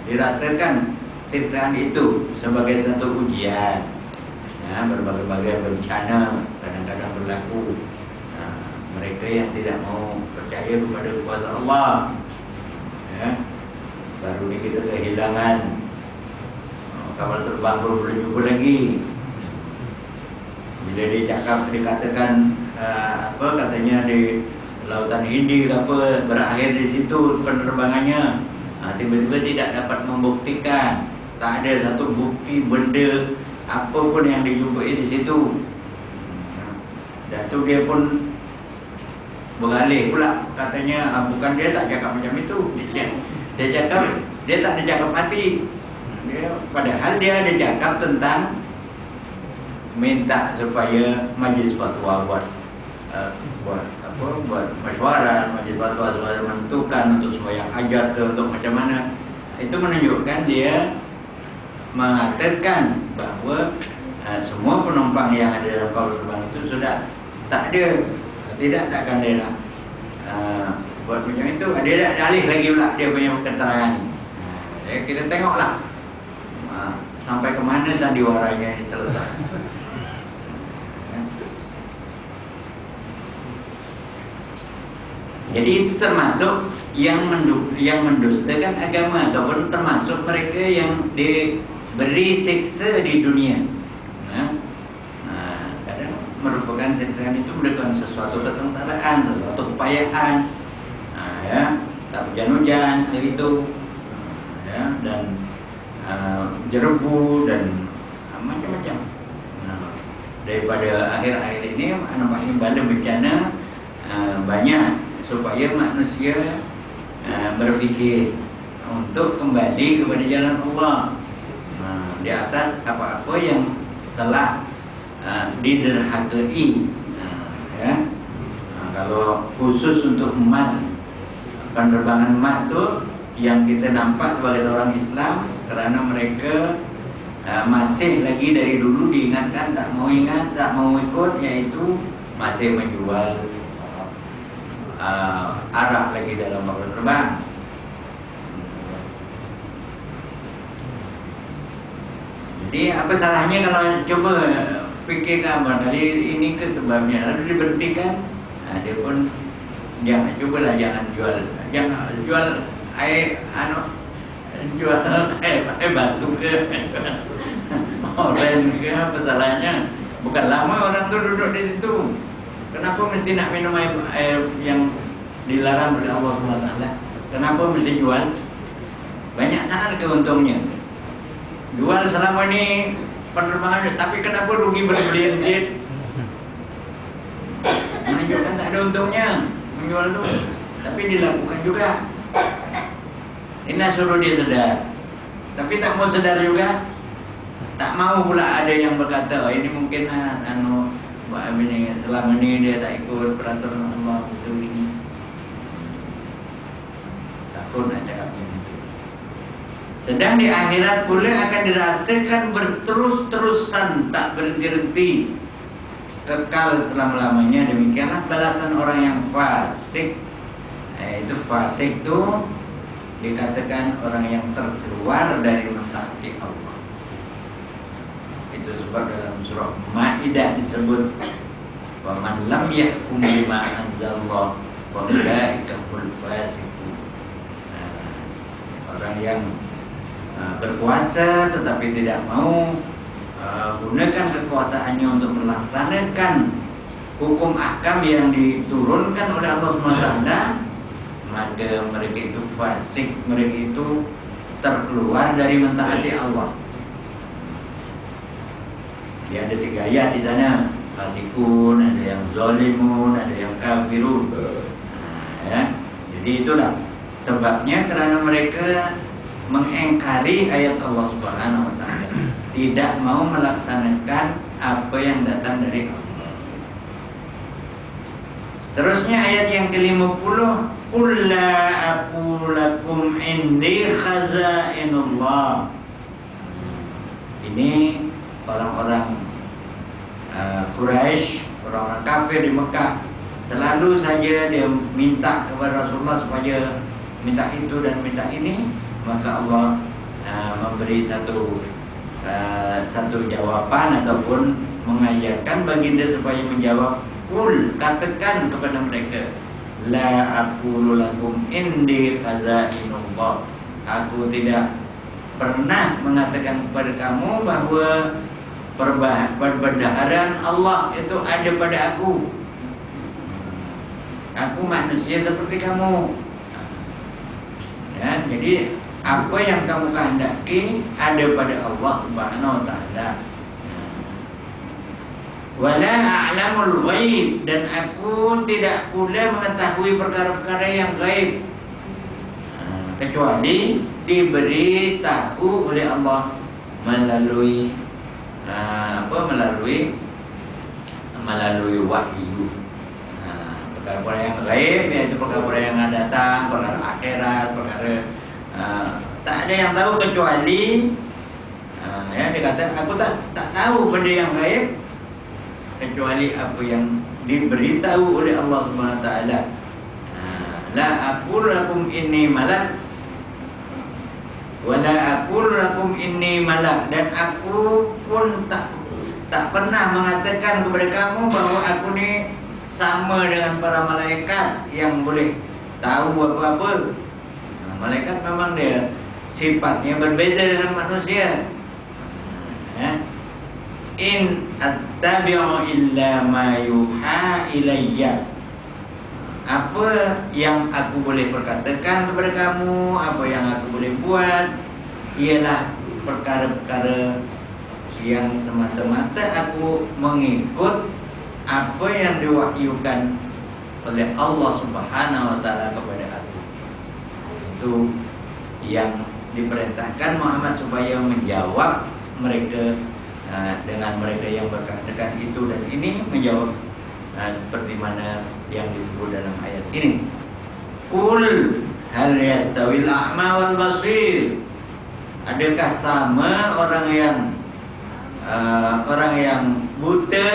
dirasakan siksaan itu sebagai satu ujian. Berbagai-bagai bencana kadang-kadang berlaku. Mereka yang tidak mau percaya kepada kuasa Allah, baru ni kita kehilangan kapal terbang belum jumpa lagi. Bila dia cakap, dikatakan katanya di Lautan Hindi berakhir di situ penerbangannya, tiba-tiba tidak dapat membuktikan, tak ada satu bukti benda apa pun yang dijumpai di situ. Dan tu dia pun beralih pula, katanya bukan dia tak cakap macam itu. Dia cakap dia tak ada cakap mati. Padahal dia ada cakap tentang minta supaya majlis fatwa buat mesyuarat, majlis fatwa supaya menentukan untuk sembahyang hajat ke untuk macam mana. Itu menunjukkan dia mengatakan bahawa semua penumpang yang ada dalam kapal terbang itu sudah tak akan dia nak buat macam itu. Dia dah alih lagi pula dia punya keterangan ni. Kita tengoklah sampai ke mana sandiwaranya ini selesai. Jadi itu termasuk yang mendustakan agama, ataupun termasuk mereka yang diberi siksa di dunia. Kadang merupakan siksaan itu merupakan sesuatu kesengsaraan, sesuatu kepayaan, tak hujan-hujan itu, dan jerebu dan macam-macam. Daripada akhir-akhir ini nampaknya bala bencana banyak, supaya manusia berfikir untuk kembali kepada jalan Allah, di atas apa-apa yang telah diderhakai. Kalau khusus untuk emas, penerbangan emas itu yang kita nampak sebagai orang Islam, kerana mereka masih lagi dari dulu diingatkan tak mau ingat, tak mau ikut, iaitu masih menjual arak lagi dalam kapal terbang. Jadi apa salahnya kalau cuba fikirkan barangkali ini ke sebabnya, lalu diberhentikan. Dia pun jangan jual air Jual pakai batu ke oren ke apa salahnya? Bukan lama orang tuh duduk di situ. Kenapa mesti nak minum air yang dilarang oleh Allah SWT? Kenapa mesti jual? Banyak sangat keuntungnya. Jual selama ini penerbangan, tapi kenapa rugi berbelit-belit? Menunjukkan tak ada untungnya menjual itu, tapi dilakukan juga. Ini suruh dia sedar, tapi tak mau sedar juga. Tak mau pula ada yang berkata, oh ini mungkin ini selama ini dia tak ikut peraturan Allah itu ini. Takut nak cakap begitu. Sedang di akhirat pula akan dirasakan berterus-terusan, tak berhenti-henti, kekal selama-lamanya. Demikianlah balasan orang yang fasik. Itu fasik itu dikatakan orang yang terkeluar dari mentaati Allah. Itu sebab dalam surah Maidah disebut, wa man lam yahkum bima anzalallah fa ulaika hum fasiqun. Orang yang berkuasa tetapi tidak mau gunakan kekuasaannya untuk melaksanakan hukum ahkam yang diturunkan oleh Allah SWT, maka mereka itu fasik, mereka itu terkeluar dari mentaati Allah. Dia ada 3 ayat di sana, fasikun, ada yang zalimun, ada yang kafirun. Ya. Jadi itulah sebabnya, karena mereka mengingkari ayat Allah Subhanahu wa taala, tidak mau melaksanakan apa yang datang dari Allah. Terusnya ayat yang ke-50, qul la aqulu lakum indi khazainullah. Ini orang-orang Quraisy, orang-orang kafir di Mekah, selalu saja dia minta kepada Rasulullah supaya minta itu dan minta ini, maka Allah memberi satu jawaban ataupun mengajarkan baginda supaya menjawab. Qul, katakan kepada mereka, la aqulu lakum indi khazainullah. Aku tidak pernah mengatakan kepada kamu bahawa perbendaharaan Allah itu ada pada aku. Aku manusia seperti kamu. Ya, jadi apa yang kamu kehendaki ada pada Allah Subhanahu wa taala. Wala a'lamul ghaib, dan aku tidak pula mengetahui perkara-perkara yang gaib, kecuali diberi tahu oleh Allah melalui melalui wahyu. Perkara-perkara yang gaib, yaitu perkara-perkara yang akan datang, perkara akhirat, perkara tak ada yang tahu kecuali ya, dia kata aku tak tahu benda yang gaib kecuali apa yang diberitahu oleh Allah Subhanahu wa taala. La aqulu lakum inni malak wa la aqulu lakum inni malak, dan aku pun tak pernah mengatakan kepada kamu bahawa aku ni sama dengan para malaikat yang boleh tahu apa-apa. Malaikat memang dia sifatnya berbeza dengan manusia. In attabi'u illa ma yuha ilayya. Apa yang aku boleh perkatakan kepada kamu, apa yang aku boleh buat, ialah perkara-perkara yang semata-mata aku mengikut apa yang diwahyukan oleh Allah Subhanahu wa taala kepada aku. Itu yang diperintahkan Muhammad supaya menjawab mereka, dengan mereka yang berkata itu dan ini, menjawab seperti mana yang disebut dalam ayat ini. Qul hal yastawil a'ma wal basir. Adakah sama orang yang buta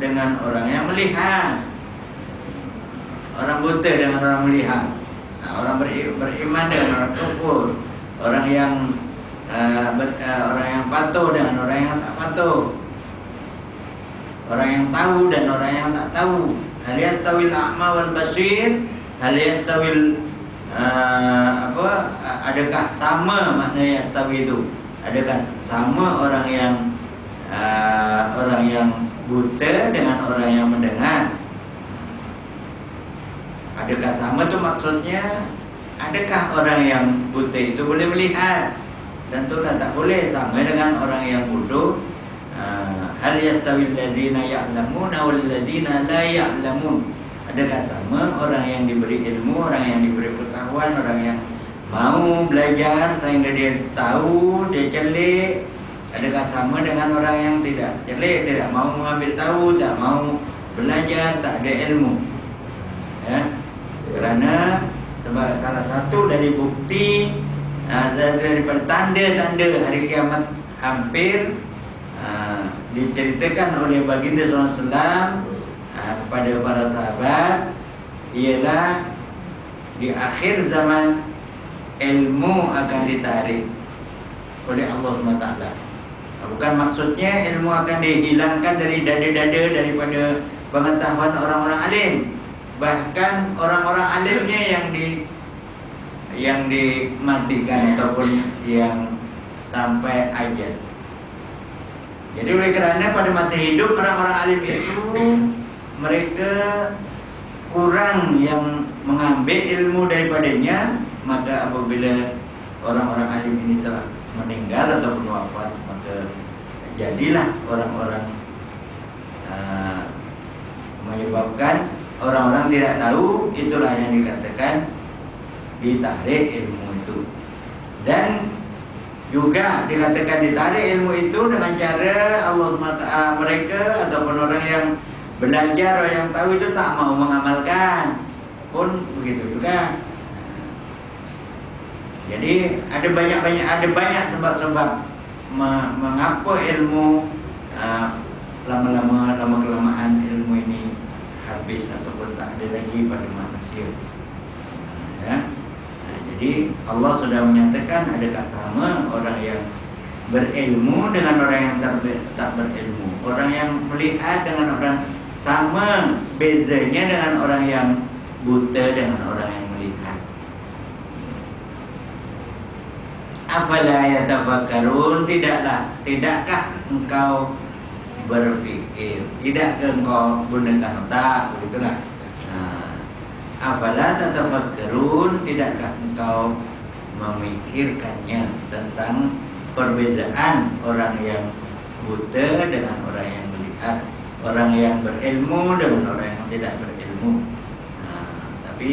dengan orang yang melihat? Orang buta dengan orang melihat. Orang beriman dengan orang kufur. Orang yang patuh dengan orang yang tak patuh. Orang yang tahu dan orang yang tak tahu. Hal yastawil a'ma wal basir, hal yastawil adakah sama makna yastawi itu? Adakah sama orang yang buta dengan orang yang mendengar? Adakah sama tu maksudnya? Adakah orang yang buta itu boleh melihat? Tentulah tak boleh. Sama dengan orang yang bodoh. Hal yastawi alladzina ya'lamuna wal ladzina la ya'lamun. Adakah sama orang yang diberi ilmu, orang yang diberi pengetahuan, orang yang mau belajar sehingga dia tahu, dia celik? Adakah sama dengan orang yang tidak celik, tidak mau mengambil tahu, tak mau belajar, tak ada ilmu? Ya. Kerana sebab salah satu dari bukti daripada tanda-tanda hari kiamat hampir diceritakan oleh baginda SAW kepada para sahabat, ialah di akhir zaman ilmu akan ditarik oleh Allah SWT. Bukan maksudnya ilmu akan dihilangkan dari dada-dada daripada pengetahuan orang-orang alim. Bahkan orang-orang alimnya yang dimatikan ataupun yang sampai ajal. Jadi oleh kerana pada masa hidup orang-orang alim itu mereka kurang yang mengambil ilmu daripadanya, maka apabila orang-orang alim ini telah meninggal ataupun wafat, maka jadilah orang-orang menyebabkan orang-orang tidak tahu. Itulah yang dikatakan ditarik ilmu itu. Dan juga dikatakan ditarik ilmu itu dengan cara Allah SWT, mereka ataupun orang yang belajar, orang yang tahu itu tak mau mengamalkan pun begitu juga. Jadi ada banyak sebab-sebab mengapa ilmu lama kelamaan ilmu ini habis ataupun tak ada lagi pada manusia. Ya. Jadi Allah sudah menyatakan adakah sama orang yang berilmu dengan orang yang tak berilmu, orang yang melihat dengan orang, sama bezanya dengan orang yang buta dengan orang yang melihat. Afala yatafakkarun, tidakkah engkau berfikir, tidakkah engkau gunakan otak, begitulah. Afala tatafakkarun, tidakkah engkau memikirkannya tentang perbezaan orang yang buta dengan orang yang melihat, orang yang berilmu dengan orang yang tidak berilmu. Tapi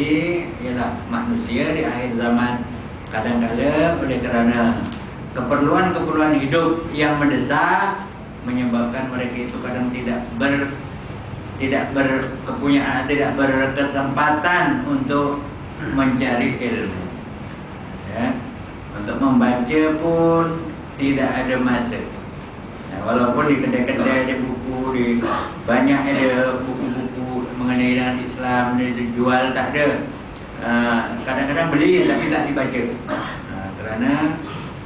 ialah manusia di akhir zaman kadang-kadang oleh kerana keperluan-keperluan hidup yang mendesak menyebabkan mereka itu kadang tidak berkesempatan untuk mencari ilmu. Ya. Untuk membaca pun tidak ada masa. Ya, walaupun di kedai-kedai ada buku, banyak ada buku-buku mengenai dengan Islam dijual, tak ada. Kadang-kadang beli tapi tak dibaca. Kerana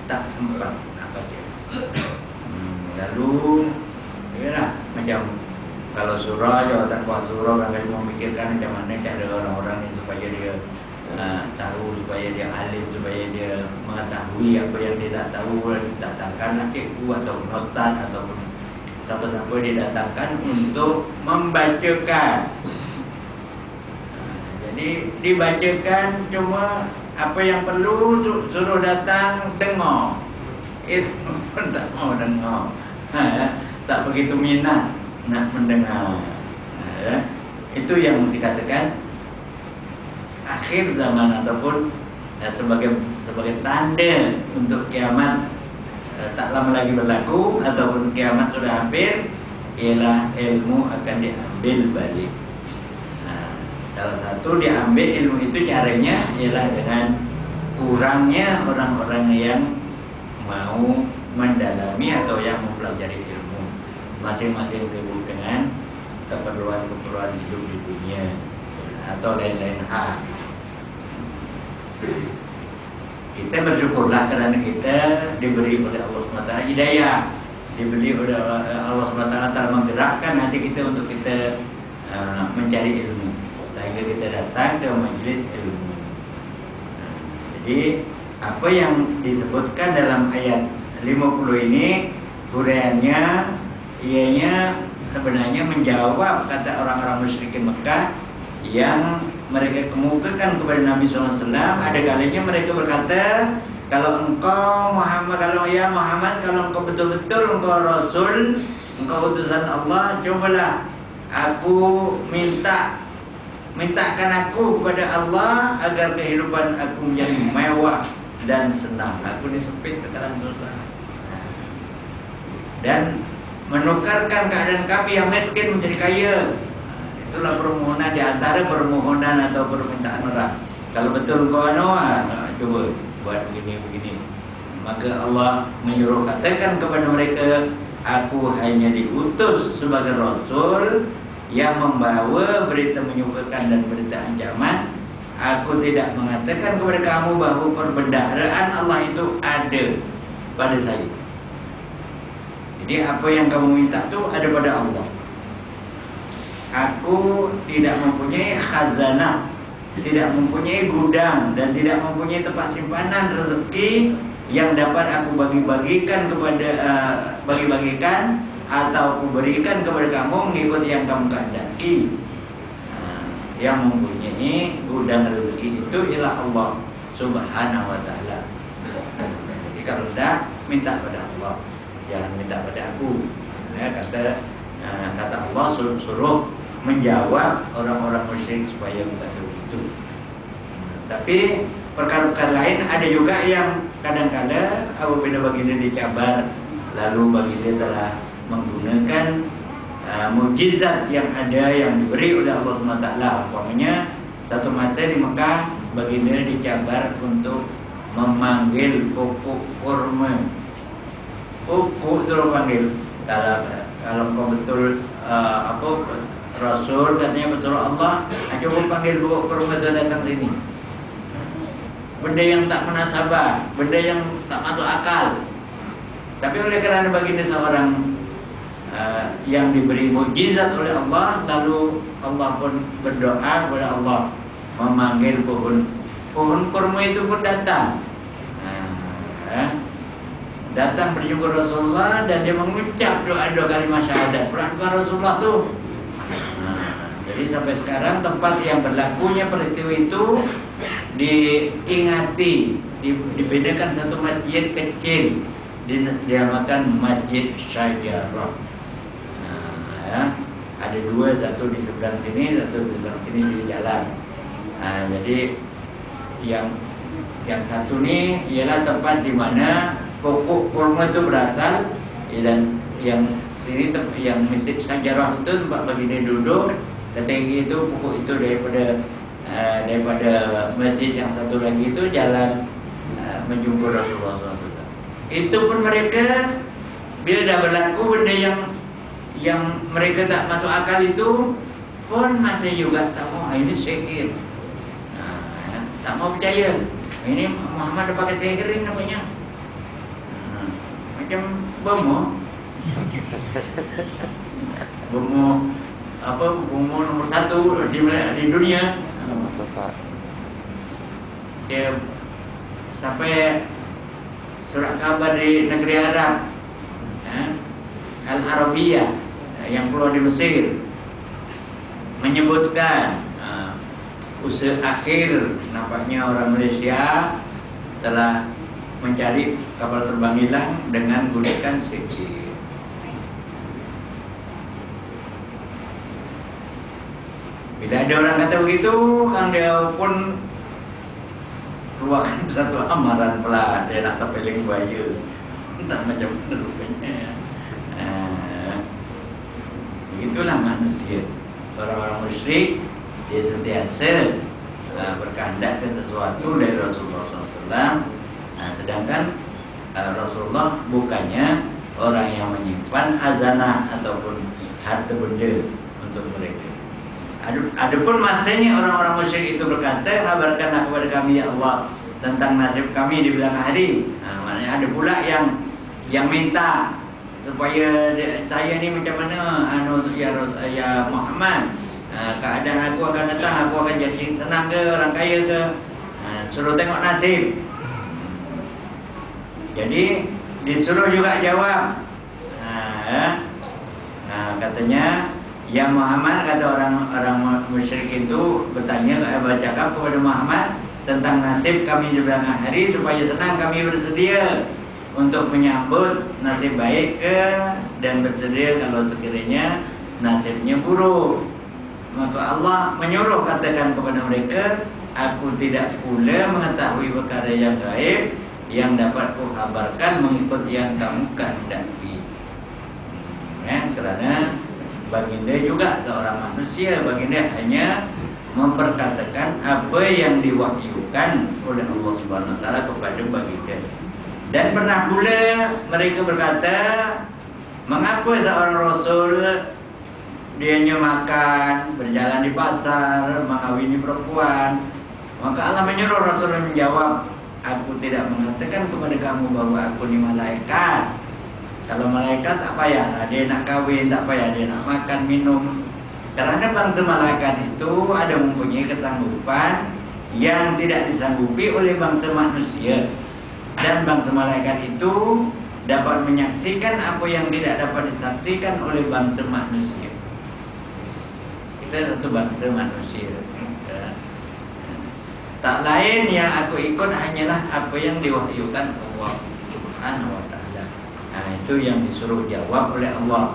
tak sempat nak baca. Lalu yalah, macam kalau surah, kalau tak kuat surah, kadang-kadang memikirkan macam mana cara orang-orang ni supaya dia tahu, supaya dia alim, supaya dia mengetahui apa yang dia tak tahu. Datangkanlah cikgu ataupun ustaz ataupun siapa-siapa dia datangkan untuk membacakan. Jadi dibacakan, cuma apa yang perlu suruh datang dengar. Itu pun tak mau dengar. Tak begitu minat nak mendengar. Itu yang dikatakan akhir zaman ataupun sebagai tanda untuk kiamat tak lama lagi berlaku ataupun kiamat sudah hampir, ialah ilmu akan diambil balik. Salah satu diambil ilmu itu caranya ialah dengan kurangnya orang-orang yang mau mendalami atau yang mempelajari ilmu. Masing-masing sibuk dengan keperluan-keperluan hidup di dunia atau lain-lain hal. Kita bersyukurlah kerana kita diberi oleh Allah SWT hidayah, diberi oleh Allah SWT telah menggerakkan hati kita untuk kita mencari ilmu, sehingga kita datang ke majlis ilmu. Jadi apa yang disebutkan dalam ayat 50 ini huraiannya ianya sebenarnya menjawab kata orang-orang musyrikin Mekah yang mereka kemukakan kepada Nabi SAW. Ada kalanya mereka berkata, kalau engkau Muhammad, kalau engkau betul-betul engkau Rasul, engkau utusan Allah, cobalah aku mintakan aku kepada Allah agar kehidupan aku menjadi mewah dan senang. Aku disempit ke dalam dosa dan menukarkan keadaan kami yang miskin menjadi kaya. Itulah permohonan di antara permohonan atau permintaan orang. Kalau betul kau coba buat begini. Maka Allah menyuruh katakan kepada mereka, aku hanya diutus sebagai Rasul yang membawa berita menyukakan dan berita ancaman. Aku tidak mengatakan kepada kamu bahawa perbendaharaan Allah itu ada pada saya. Jadi apa yang kamu minta itu ada pada Allah. Aku tidak mempunyai khazanah, tidak mempunyai gudang dan tidak mempunyai tempat simpanan rezeki yang dapat aku bagi-bagikan atau aku berikan kepada kamu mengikut yang kamu kehendaki. Yang mempunyai gudang rezeki itu ialah Allah Subhanahu wa taala. Jadi kalau tidak, minta pada Allah, jangan minta pada aku. Ya, kata Allah suruh menjawab orang-orang musyrik supaya minta begitu. Tapi perkara-perkara lain ada juga yang kadang-kala apabila baginda dicabar, lalu baginda telah menggunakan mukjizat yang ada yang diberi oleh Allah SWT. Umpamanya satu masa di Mekah baginda dicabar untuk memanggil pokok kurma. Pokok suruh panggil. Kalau kau betul Rasul katanya betul Allah, coba panggil pokok kurma itu datang sini. Benda yang tak munasabah, benda yang tak masuk akal. Tapi oleh kerana baginda seorang yang diberi mukjizat oleh Allah, lalu Allah pun berdoa kepada Allah memanggil pohon kurma itu pun datang. Datang berjumpa Rasulullah dan dia mengucap doa-doa kalimat syahadat. Perangkat Rasulullah tu. Jadi sampai sekarang tempat yang berlakunya peristiwa itu diingati, dibedakan satu masjid kecil, dinamakan Masjid Syajarah. Ada dua, satu di seberang sini, satu di seberang sini di jalan. Jadi yang satu ni ialah tempat di mana pokok kurma itu berasal, dan yang sini yang Masjid Syajarah itu tempat baginda duduk. Ketika itu pokok itu daripada masjid yang satu lagi itu jalan menjumpa Rasulullah SAW. Itu pun mereka bila dah berlaku benda yang mereka tak masuk akal itu pun masih juga tak mau. Ini sihir, tak mau percaya. Ini Muhammad dah pakai sihir namanya. Macam bomo bomo nomor 1 di dunia. Dia sampai surat khabar di negeri Arab, Al-Arabiyah yang keluar di Mesir, menyebutkan usaha akhir nampaknya orang Malaysia telah mencari kapal terbang hilang dengan menggunakan sihir. Bila ada orang kata begitu, kan dia pun keluarkan satu amaran pula, dia nak terpeling buaya. Entah macam mana rupanya. Begitulah manusia. Orang-orang musyrik dia sentiasa berkehendak ke sesuatu dari Rasulullah SAW. Sedangkan Rasulullah bukannya orang yang menyimpan khazanah ataupun harta benda untuk mereka. Adapun masanya orang-orang musyrik itu berkata, kabarkanlah kepada kami ya Allah tentang nasib kami di belakang hari. Maknanya ada pula yang minta supaya saya ni macam mana ya Muhammad, keadaan aku akan datang, aku akan jadi senang ke, orang kaya ke. Suruh tengok nasib. Jadi disuruh juga jawab. Katanya, ya Muhammad, kata orang musyrik itu bertanya, bercakap kepada Muhammad tentang nasib kami di belakang hari, supaya senang kami bersedia untuk menyambut nasib baik dan bersedia kalau sekiranya nasibnya buruk. Maka Allah menyuruh, katakan kepada mereka, aku tidak pula mengetahui perkara yang gaib yang dapat kukabarkan mengikut yang kamu kehendaki. Kerana baginda juga seorang manusia, baginda hanya memperkatakan apa yang diwahyukan oleh Allah Subhanahu Wa Taala kepada baginda. Dan pernah pula mereka berkata, mengapa seorang Rasul dianya makan, berjalan di pasar, mengawini perempuan? Maka Allah menyuruh Rasul menjawab, aku tidak mengatakan kepada kamu bahawa aku ni malaikat. Kalau malaikat tak payah dia nak kahwin, tak payah dia nak makan, minum. Kerana bangsa malaikat itu ada mempunyai kesanggupan yang tidak disanggupi oleh bangsa manusia. Dan bangsa malaikat itu dapat menyaksikan apa yang tidak dapat disaksikan oleh bangsa manusia. Kita satu bangsa manusia. Tak lain yang aku ikut hanyalah apa yang diwahyukan Allah Subhanahu Wa Taala. Itu yang disuruh jawab oleh Allah.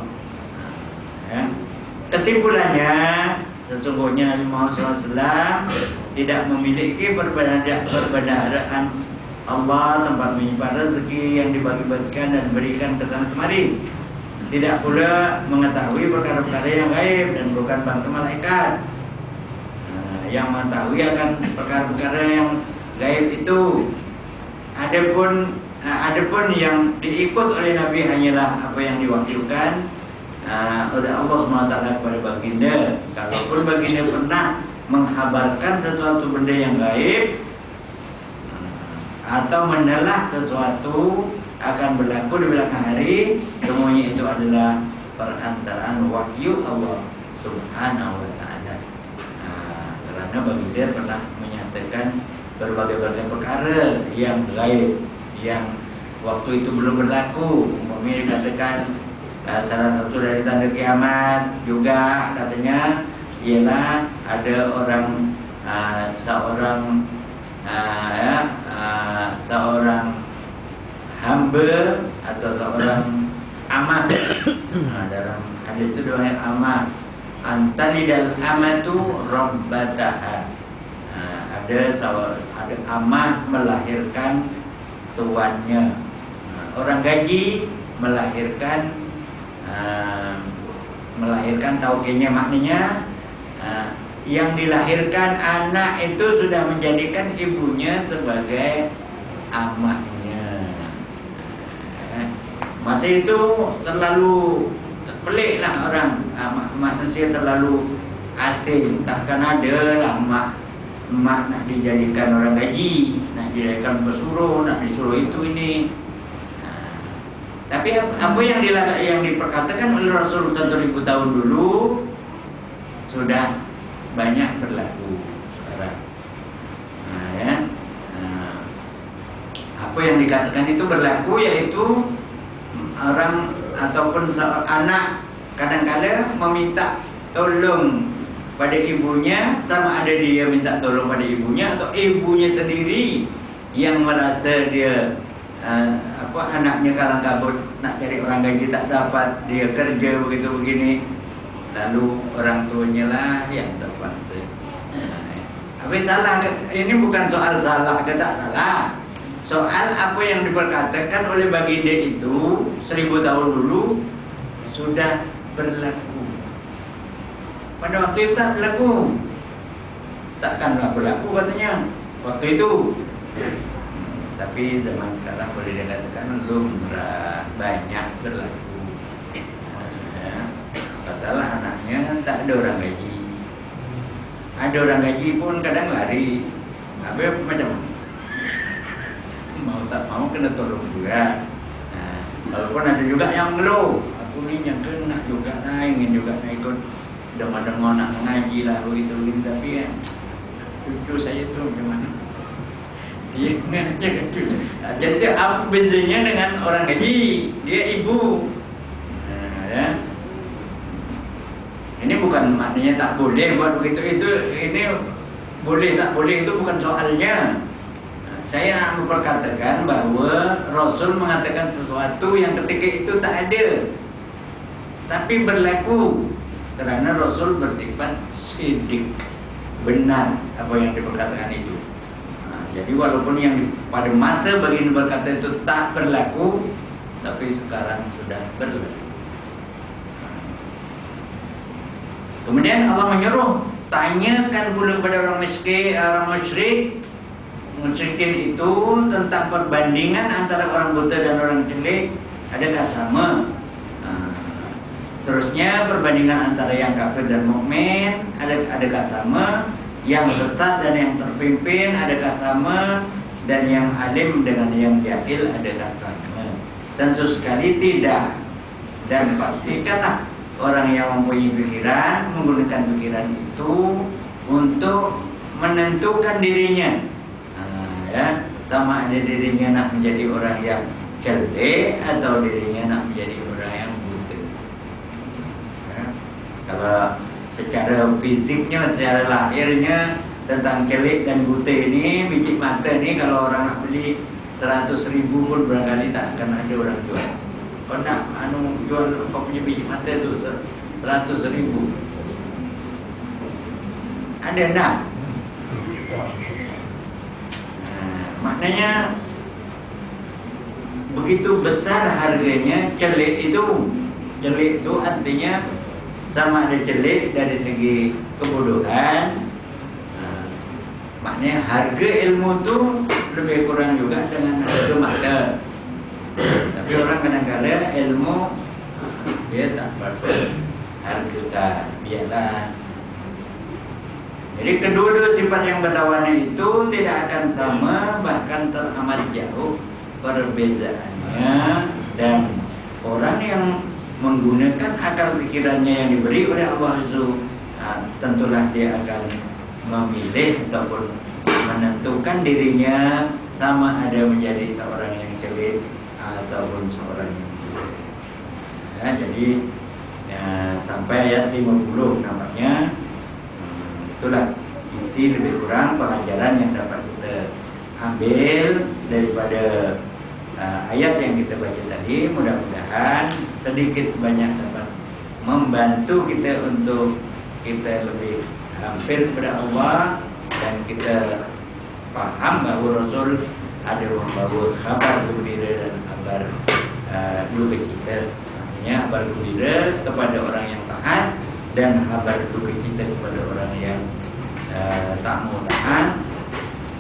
Kesimpulannya, sesungguhnya Nabi Muhammad SAW tidak memiliki perbendaharaan Allah tempat menyimpan rezeki yang dibagi-bagikan dan berikan ke sana kemari. Tidak pula mengetahui perkara-perkara yang gaib dan bukan bangsa malaikat. Yang mengetahui akan perkara-perkara yang gaib itu. Adapun yang diikut oleh Nabi hanyalah apa yang diwahyukan oleh Allah SWT kepada baginda. Kalaupun baginda pernah menghabarkan sesuatu benda yang gaib atau menelah sesuatu akan berlaku di belakang hari, semuanya itu adalah perantaraan wahyu Allah Subhanahu Wa Taala. Kerana baginda pernah menyatakan berbagai-bagai perkara yang gaib yang waktu itu belum berlaku. Umpamanya dikatakan salah satu dari tanda kiamat juga katanya ialah ada orang seorang hamba atau seorang amat. Dalam hadis itu doa amat, antalidal amatu rabbataha. Ada amat melahirkan tuannya. Orang gaji melahirkan tauhidnya, maknanya yang dilahirkan anak itu sudah menjadikan ibunya sebagai amatnya. Masa itu terlalu peliklah orang, manusia terlalu asing. Takkan ada lah mak nak dijadikan orang gaji, nak dijadikan pesuruh, nak disuruh itu ini. Tapi apa yang diperkatakan oleh Rasul 1000 tahun dulu sudah banyak berlaku sekarang. Apa yang dikatakan itu berlaku, yaitu orang ataupun anak kadang-kadang meminta tolong pada ibunya, sama ada dia minta tolong pada ibunya atau ibunya sendiri yang merasa dia anaknya kalang kabut nak cari orang gaji tak dapat, dia kerja begitu begini, lalu orang tuanya lah yang terpaksa. Tapi salah, ini bukan soal salah ke tak salah, soal apa yang diperkatakan oleh baginda itu 1000 tahun dulu sudah berlaku. Pada waktu itu tak berlaku. Takkanlah berlaku katanya waktu itu. Tapi zaman sekarang boleh dikatakan lumrah, banyak berlaku. Katalah anaknya tak ada orang gaji. Ada orang gaji pun kadang lari. Habis macam mau tak mau kena tolong juga. Walaupun ada juga yang ngeluh, aku ni yang kena juga ingin juga ikut dengar-dengar nak ngaji lah begitu, tapi cucu saya tu macam mana? Dia mengajar gitu. Jadi apa bedanya dengan orang haji? Dia ibu. Ya. Ini bukan maknanya tak boleh buat begitu. Ini boleh tak boleh itu bukan soalnya. Saya memperkatakan bahwa Rasul mengatakan sesuatu yang ketika itu tak ada, tapi berlaku karena Rasul bersifat sidik, benar apa yang diperkatakan itu. Jadi walaupun yang pada masa baginda berkata itu tak berlaku, tapi sekarang sudah berlaku. Kemudian Allah menyuruh, tanyakan pula kepada orang miskin, orang musyrikin itu tentang perbandingan antara orang buta dan orang celik, adakah sama? Terusnya perbandingan antara yang kafir dan mukmin, adakah sama? Yang sesat dan yang terpimpin, adakah sama? Dan yang alim dengan yang jahil, adakah sama? Tentu sekali tidak. Dan pastikanlah orang yang mempunyai pikiran menggunakan pikiran itu untuk menentukan dirinya. Ya, sama ada dirinya nak menjadi orang yang celik atau dirinya nak menjadi orang yang buta. Ya, kalau secara fisiknya, secara lahirnya tentang celik dan buta ini, biji mata ini kalau orang nak beli 100.000 pun barangkali tak akan ada orang jual. Kau nak jual kau punya biji mata tu 100.000. Ada nak? Maknanya begitu besar harganya celik itu. Celik itu artinya sama ada celik dari segi kebodohan. Maknanya harga ilmu itu lebih kurang juga dengan harga mata. Tapi orang kadang-kadang ilmu dia tak harga biarlah. Jadi kedua-dua sifat yang berlawanan itu tidak akan sama, bahkan teramat jauh perbedaannya. Dan orang yang menggunakan akal pikirannya yang diberi oleh Allah itu, tentulah dia akan memilih ataupun menentukan dirinya sama ada menjadi seorang yang celik ataupun seorang yang buta. Ya, jadi ya, sampai ayat 50 namanya. Itulah isi lebih kurang pengajaran yang dapat kita ambil daripada ayat yang kita baca tadi. Mudah-mudahan sedikit banyak dapat membantu kita untuk kita lebih hampir kepada Allah, dan kita paham bahawa Rasul ada membawa kabar gembira dan kabar duka cita. Artinya kabar gembira kepada orang yang taat dan kabar duka cita kepada orang yang tak mau taat,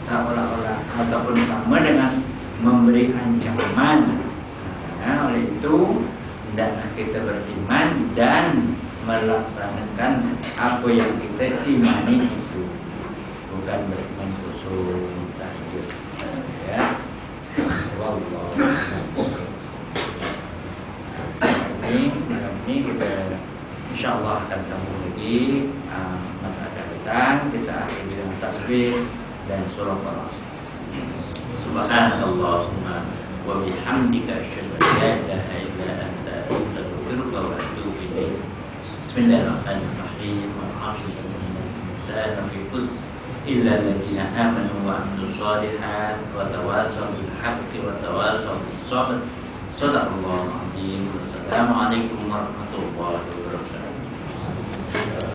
seolah-olah ataupun sama dengan memberi ancaman. Oleh itu hendaklah kita beriman dan melaksanakan apa yang kita imani itu, bukan beriman khusus saja. Ya, wallahu ini kita insyaallah akan sambung lagi masa akan datang. Kita akhiri dengan tasbih dan surah Al-Asr. Subhanallahumma wa bihamdika asyhadu an la ilaha illa anta astaghfiruka wa atubu ilaik. Bismillahirrahmanirrahim. Alhamdulillah insana fi khusr illa alladziina aamanu wa 'amilus shalihaat wa tawassaw bil haqqi wa tawassaw bis sabr. Shadaqallahul 'azim. Wassalamualaikum warahmatullahi wabarakatuh.